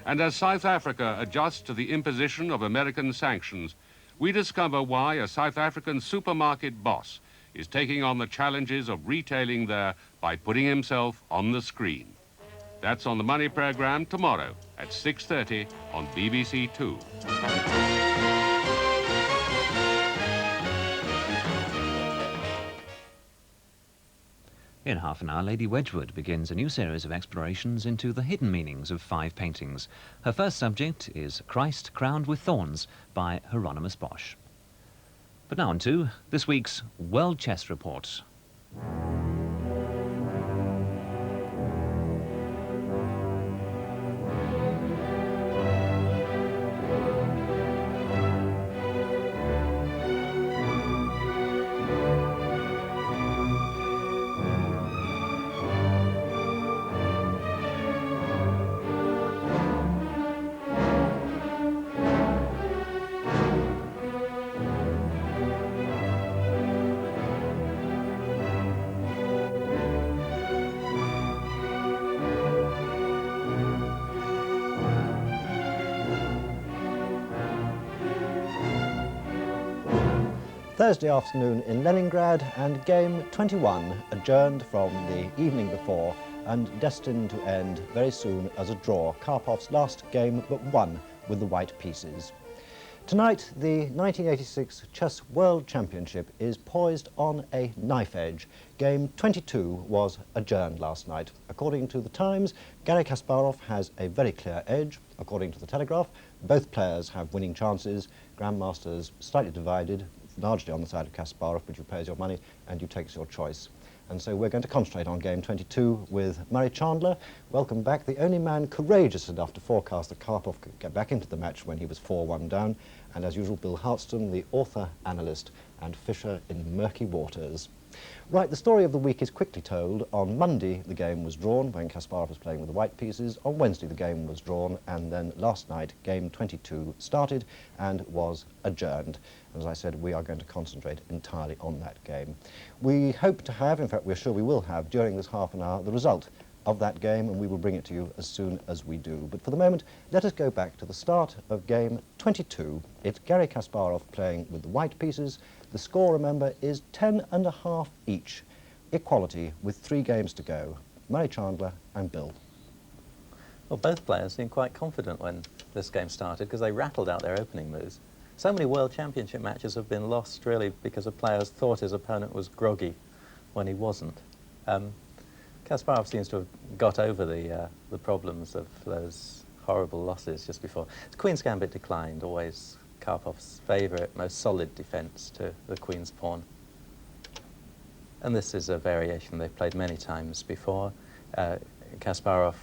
And as South Africa adjusts to the imposition of American sanctions, we discover why a South African supermarket boss is taking on the challenges of retailing there by putting himself on the screen. That's on the Money programme tomorrow at 6:30 on BBC Two. In half an hour, Lady Wedgwood begins a new series of explorations into the hidden meanings of 5 paintings. Her first subject is Christ Crowned with Thorns by Hieronymus Bosch. But now on to this week's World Chess Report. Thursday afternoon in Leningrad, and game 21 adjourned from the evening before and destined to end very soon as a draw. Karpov's last game but won with the white pieces. Tonight, the 1986 Chess World Championship is poised on a knife edge. Game 22 was adjourned last night. According to the Times, Garry Kasparov has a very clear edge. According to the Telegraph, both players have winning chances. Grandmasters slightly divided, largely on the side of Kasparov, but you pay your money and you take your choice. And so we're going to concentrate on game 22 with Murray Chandler. Welcome back, the only man courageous enough to forecast that Karpov could get back into the match when he was 4-1 down. And as usual, Bill Hartston, the author, analyst, and fisher in murky waters. Right, the story of the week is quickly told. On Monday, the game was drawn when Kasparov was playing with the white pieces. On Wednesday, the game was drawn, and then last night, game 22 started and was adjourned. As I said, we are going to concentrate entirely on that game. We hope to have, in fact, we're sure we will have, during this half an hour, the result of that game, and we will bring it to you as soon as we do. But for the moment, let us go back to the start of game 22. It's Garry Kasparov playing with the white pieces. The score, remember, is 10.5 each. Equality with 3 games to go. Murray Chandler and Bill. Well, both players seemed quite confident when this game started because they rattled out their opening moves. So many World Championship matches have been lost, really, because a player thought his opponent was groggy when he wasn't. Kasparov seems to have got over the problems of those horrible losses just before. Queen's Gambit declined, always Karpov's favourite, most solid defence to the Queen's pawn. And this is a variation they've played many times before. Kasparov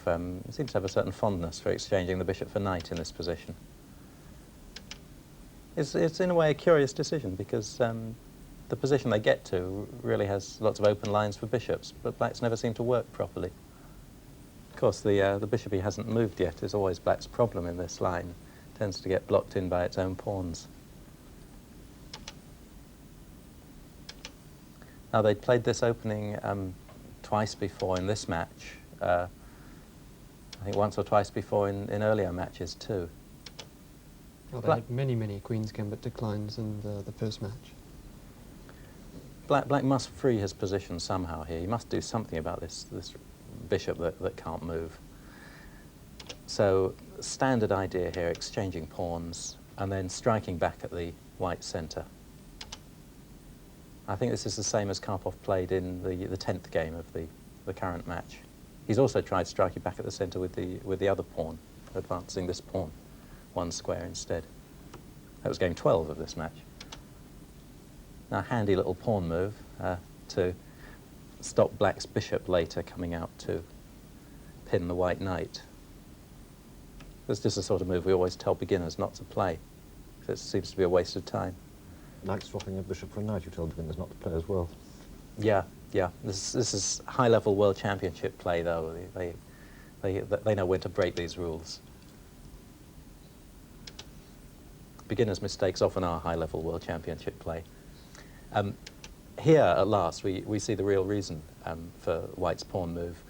seems to have a certain fondness for exchanging the bishop for knight in this position. It's in a way a curious decision because the position they get to really has lots of open lines for bishops, but black's never seem to work properly. Of course, the bishop he hasn't moved yet is always black's problem in this line. It tends to get blocked in by its own pawns. Now, they'd played this opening twice before in this match. I think once or twice before in earlier matches too. Well, they had many Queen's Gambit declines in the first match. Black must free his position somehow here. He must do something about this bishop that can't move. So, standard idea here, exchanging pawns and then striking back at the white centre. I think this is the same as Karpov played in the 10th game of the current match. He's also tried striking back at the centre with the other pawn, advancing this pawn one square instead. That was game 12 of this match. Now, handy little pawn move to stop black's bishop later coming out to pin the white knight. This is just the sort of move we always tell beginners not to play, because it seems to be a waste of time. Like swapping a bishop for a knight, you tell beginners not to play as well. Yeah. This is high-level World Championship play, though. They know when to break these rules. Beginners' mistakes often are high-level World Championship play. Here, at last, we see the real reason for White's pawn move.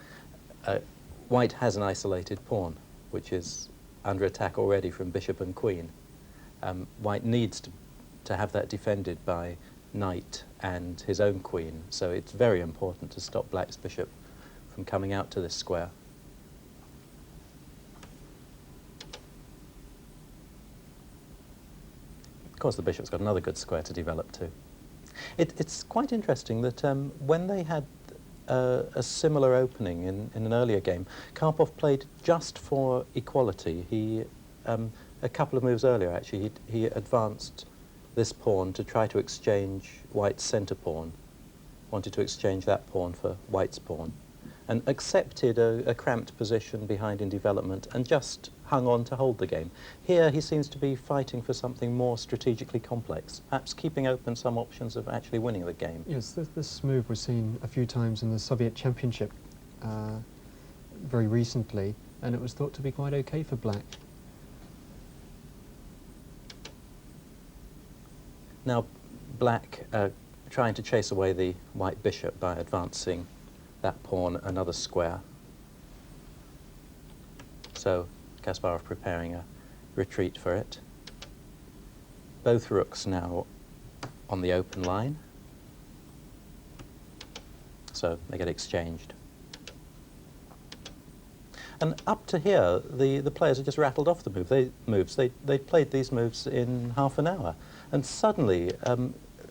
White has an isolated pawn, which is under attack already from bishop and queen. White needs to have that defended by knight and his own queen, so it's very important to stop black's bishop from coming out to this square. Of course, the bishop's got another good square to develop too. It's quite interesting that when they had a similar opening in an earlier game, Karpov played just for equality. He, a couple of moves earlier actually, he advanced this pawn to try to exchange white's centre pawn, wanted to exchange that pawn for white's pawn, and accepted a cramped position behind in development and just hung on to hold the game. Here he seems to be fighting for something more strategically complex, perhaps keeping open some options of actually winning the game. Yes, this move was seen a few times in the Soviet Championship very recently, and it was thought to be quite okay for black. Now, black trying to chase away the white bishop by advancing that pawn another square. So Kasparov preparing a retreat for it. Both rooks now on the open line, so they get exchanged. And up to here, the players had just rattled off the moves. They played these moves in half an hour. And suddenly,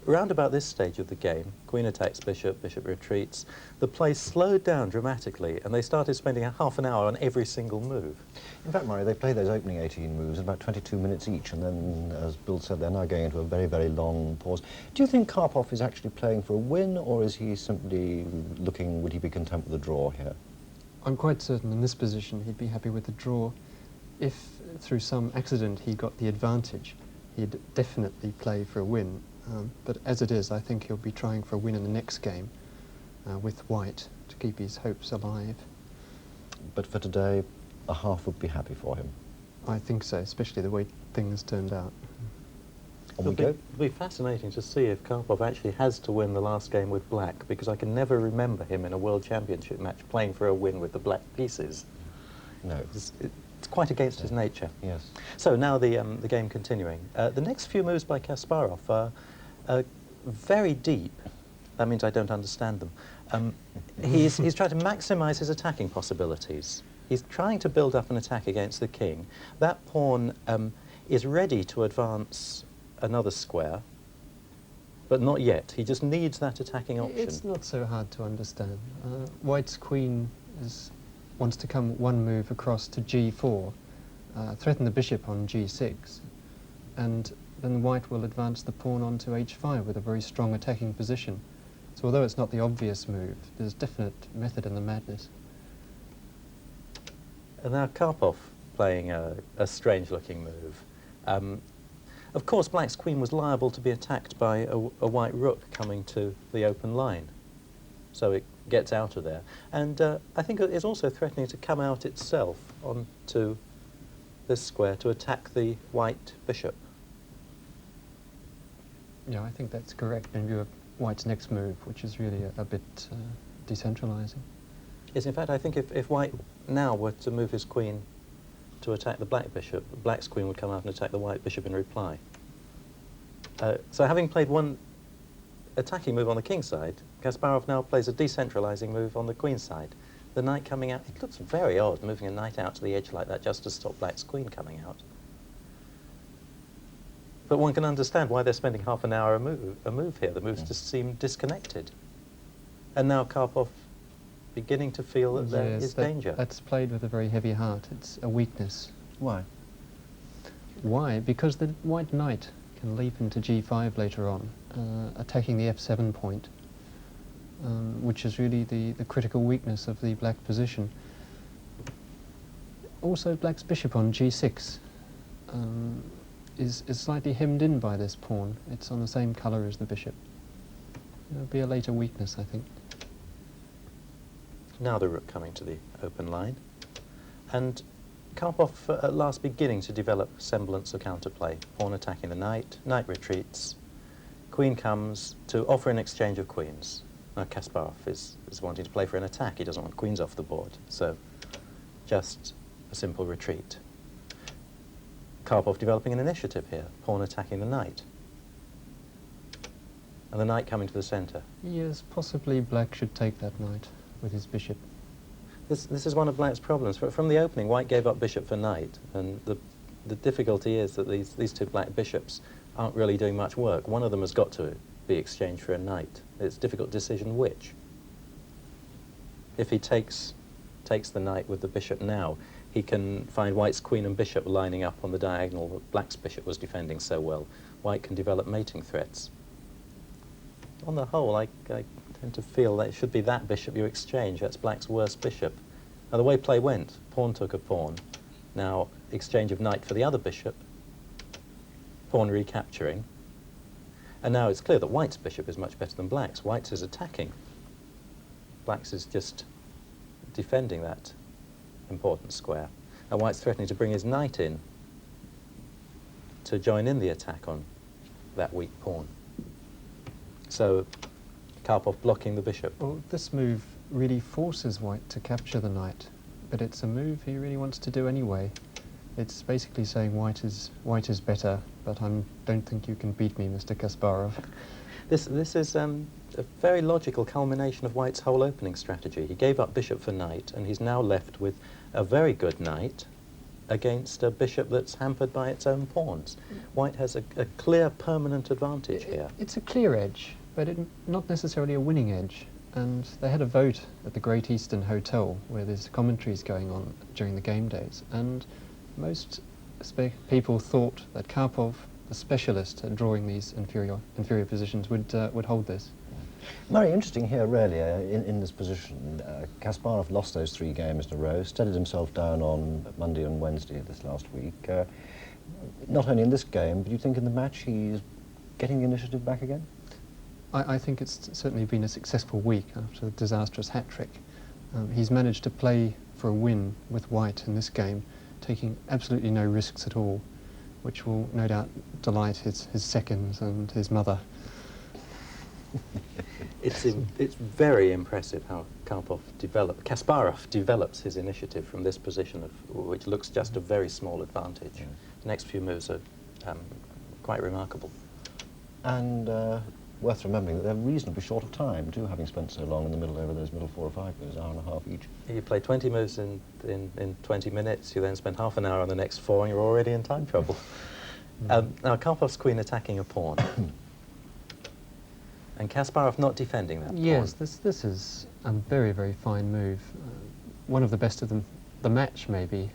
round about this stage of the game, queen attacks bishop, bishop retreats, the play slowed down dramatically, and they started spending a half an hour on every single move. In fact, Murray, they played those opening 18 moves in about 22 minutes each, and then, as Bill said, they're now going into a very long pause. Do you think Karpov is actually playing for a win, or is he simply looking, would he be content with a draw here? I'm quite certain in this position he'd be happy with a draw. If through some accident he got the advantage, he'd definitely play for a win. But as it is, I think he'll be trying for a win in the next game with white to keep his hopes alive. But for today, a half would be happy for him. I think so, especially the way things turned out. It'll be fascinating to see if Karpov actually has to win the last game with black, because I can never remember him in a World Championship match playing for a win with the black pieces. No. It's quite against his nature. Yes. So now the game continuing. The next few moves by Kasparov are very deep. That means I don't understand them. He's trying to maximize his attacking possibilities. He's trying to build up an attack against the king. That pawn is ready to advance another square, but not yet. He just needs that attacking option. It's not so hard to understand. White's queen wants to come one move across to g4, threaten the bishop on g6, and then white will advance the pawn onto h5 with a very strong attacking position. So although it's not the obvious move, there's definite method in the madness. And now Karpov playing a strange-looking move. Of course, black's queen was liable to be attacked by a white rook coming to the open line. So gets out of there. And I think it's also threatening to come out itself onto this square to attack the white bishop. Yeah, I think that's correct in view of white's next move, which is really a bit decentralizing. Yes, in fact, I think if white now were to move his queen to attack the black bishop, black's queen would come out and attack the white bishop in reply. So having played one attacking move on the king's side, Kasparov now plays a decentralizing move on the queen's side. The knight coming out, it looks very odd, moving a knight out to the edge like that just to stop black's queen coming out. But one can understand why they're spending half an hour a move here. The moves just seem disconnected. And now Karpov beginning to feel that there is danger. That's played with a very heavy heart. It's a weakness. Why? Why? Because the white knight can leap into g5 later on, attacking the f7 point, which is really the critical weakness of the black position. Also, black's bishop on g6 is slightly hemmed in by this pawn. It's on the same colour as the bishop. It'll be a later weakness, I think. Now the rook coming to the open line, and Karpov at last beginning to develop semblance of counterplay. Pawn attacking the knight, knight retreats, queen comes to offer an exchange of queens. Now Kasparov is wanting to play for an attack. He doesn't want queens off the board, so just a simple retreat. Karpov developing an initiative here, pawn attacking the knight. And the knight coming to the centre. Yes, possibly black should take that knight with his bishop. This is one of black's problems. From the opening, white gave up bishop for knight, and the difficulty is that these two black bishops aren't really doing much work. One of them has got to be exchanged for a knight. It's a difficult decision which. If he takes the knight with the bishop now, he can find white's queen and bishop lining up on the diagonal that black's bishop was defending so well. White can develop mating threats. On the whole, I tend to feel that it should be that bishop you exchange. That's black's worst bishop. Now, the way play went, pawn took a pawn. Now, exchange of knight for the other bishop, pawn recapturing. And now it's clear that white's bishop is much better than black's. White's is attacking. Black's is just defending that important square. And white's threatening to bring his knight in to join in the attack on that weak pawn. So Karpov blocking the bishop. Well, this move really forces white to capture the knight, but it's a move he really wants to do anyway. It's basically saying white is better, but I don't think you can beat me, Mr. Kasparov. This is a very logical culmination of white's whole opening strategy. He gave up bishop for knight, and he's now left with a very good knight against a bishop that's hampered by its own pawns. White has a clear permanent advantage here. It's a clear edge, but not necessarily a winning edge. And they had a vote at the Great Eastern Hotel where there's commentaries going on during the game days, and most people thought that Karpov, the specialist at drawing these inferior positions, would hold this. Very interesting here, really, in this position. Kasparov lost those 3 games in a row, steadied himself down on Monday and Wednesday this last week. Not only in this game, but you think in the match he's getting the initiative back again? I think it's certainly been a successful week after the disastrous hat-trick. He's managed to play for a win with white in this game, taking absolutely no risks at all, which will no doubt delight his seconds and his mother. It's very impressive how Kasparov develops his initiative from this position, which looks just a very small advantage. Yeah. The next few moves are quite remarkable. And worth remembering that they're reasonably short of time, too, having spent so long in the middle over those middle 4 or 5 moves, hour and a half each. You play 20 moves in 20 minutes, you then spend half an hour on the next 4, and you're already in time trouble. Now, Karpov's queen attacking a pawn. And Kasparov not defending that pawn. Yes, this is a very, very fine move. One of the best of the match, maybe.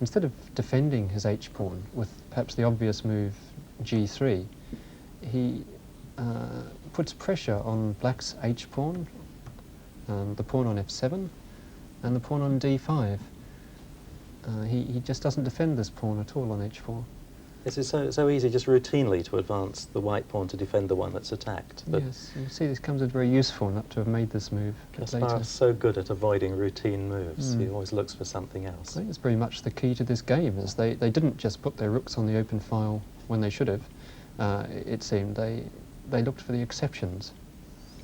Instead of defending his h-pawn with perhaps the obvious move g3, he puts pressure on black's h-pawn, the pawn on f7, and the pawn on d5. He just doesn't defend this pawn at all on h4. This is so easy just routinely to advance the white pawn to defend the one that's attacked. But yes, you see this comes in very useful not to have made this move. Kasparov's so good at avoiding routine moves. He always looks for something I else. think it's very much the key to this game, is they didn't just put their rooks on the open file when they should have. It seemed they looked for the exceptions.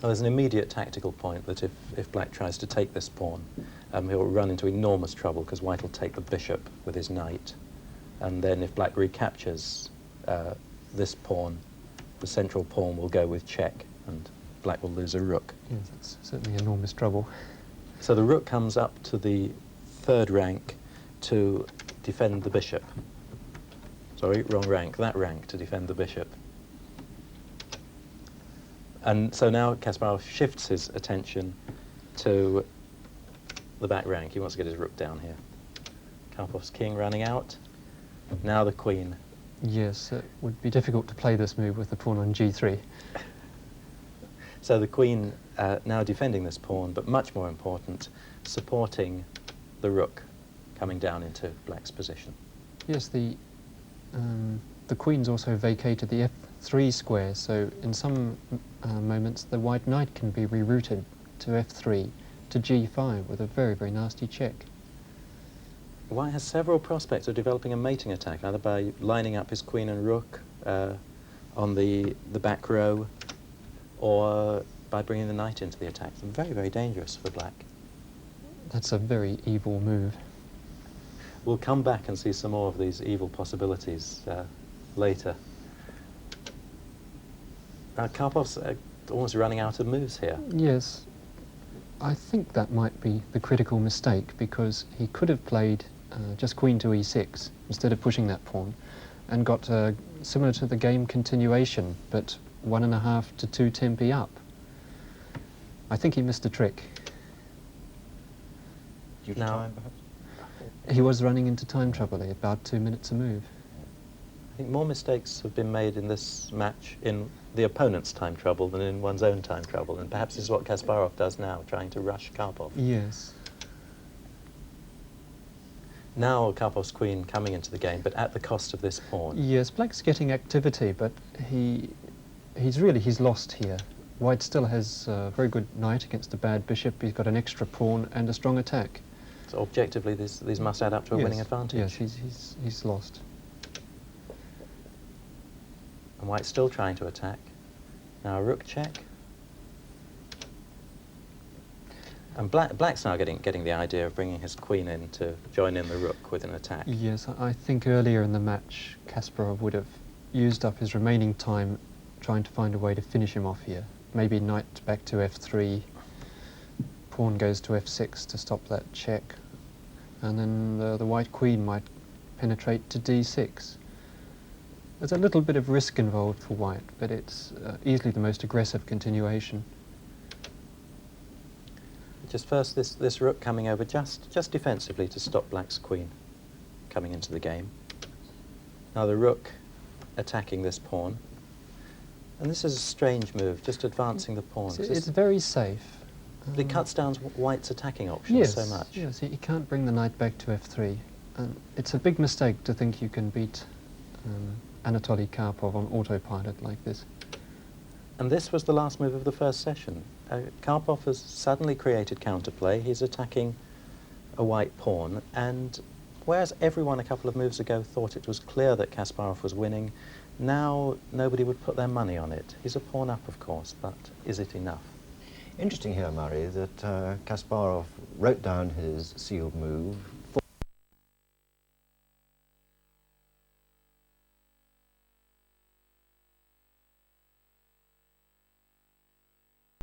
Well, there's an immediate tactical point that if black tries to take this pawn, he'll run into enormous trouble because white will take the bishop with his knight. And then if black recaptures this pawn, the central pawn will go with check and black will lose a rook. Yes, that's certainly enormous trouble. So the rook comes up to the third rank to defend the bishop. Sorry, wrong rank, that rank to defend the bishop. And so now Kasparov shifts his attention to the back rank. He wants to get his rook down here. Karpov's king running out. Now the queen. Yes, it would be difficult to play this move with the pawn on g3. So the queen now defending this pawn, but much more important, supporting the rook coming down into black's position. Yes, the queen's also vacated the f3 square, so in some moments the white knight can be rerouted to f3 to g5 with a very, very nasty check. White has several prospects of developing a mating attack, either by lining up his queen and rook on the back row, or by bringing the knight into the attack. It's very, very dangerous for black. That's a very evil move. We'll come back and see some more of these evil possibilities later. Karpov's almost running out of moves here. Yes, I think that might be the critical mistake, because he could have played just queen to e6 instead of pushing that pawn, and got similar to the game continuation, but 1.5 to 2 tempi up. I think he missed a trick. Due to time, perhaps? He was running into time trouble, about 2 minutes a move. I think more mistakes have been made in this match in the opponent's time trouble than in one's own time trouble, and perhaps this is what Kasparov does now, trying to rush Karpov. Yes. Now Karpov's queen coming into the game, but at the cost of this pawn. Yes, black's getting activity, but he's lost here. White still has a very good knight against a bad bishop. He's got an extra pawn and a strong attack. So objectively, these must add up to a winning advantage. Yes, he's lost. And White's still trying to attack. Now a rook check. And black's now getting the idea of bringing his queen in to join in the rook with an attack. Yes, I think earlier in the match, Kasparov would have used up his remaining time trying to find a way to finish him off here. Maybe knight back to f3, pawn goes to f6 to stop that check, and then the white queen might penetrate to d6. There's a little bit of risk involved for white, but it's easily the most aggressive continuation. Just first, this rook coming over just defensively to stop black's queen coming into the game. Now the rook attacking this pawn. And this is a strange move, just advancing the pawn. It's very safe. It cuts down white's attacking options so much. Yes, you can't bring the knight back to f3. And it's a big mistake to think you can beat Anatoly Karpov on autopilot like this. And this was the last move of the first session. Karpov has suddenly created counterplay. He's attacking a white pawn, and whereas everyone a couple of moves ago thought it was clear that Kasparov was winning, now nobody would put their money on it. He's a pawn up, of course, but is it enough? Interesting here, Murray, that Kasparov wrote down his sealed move,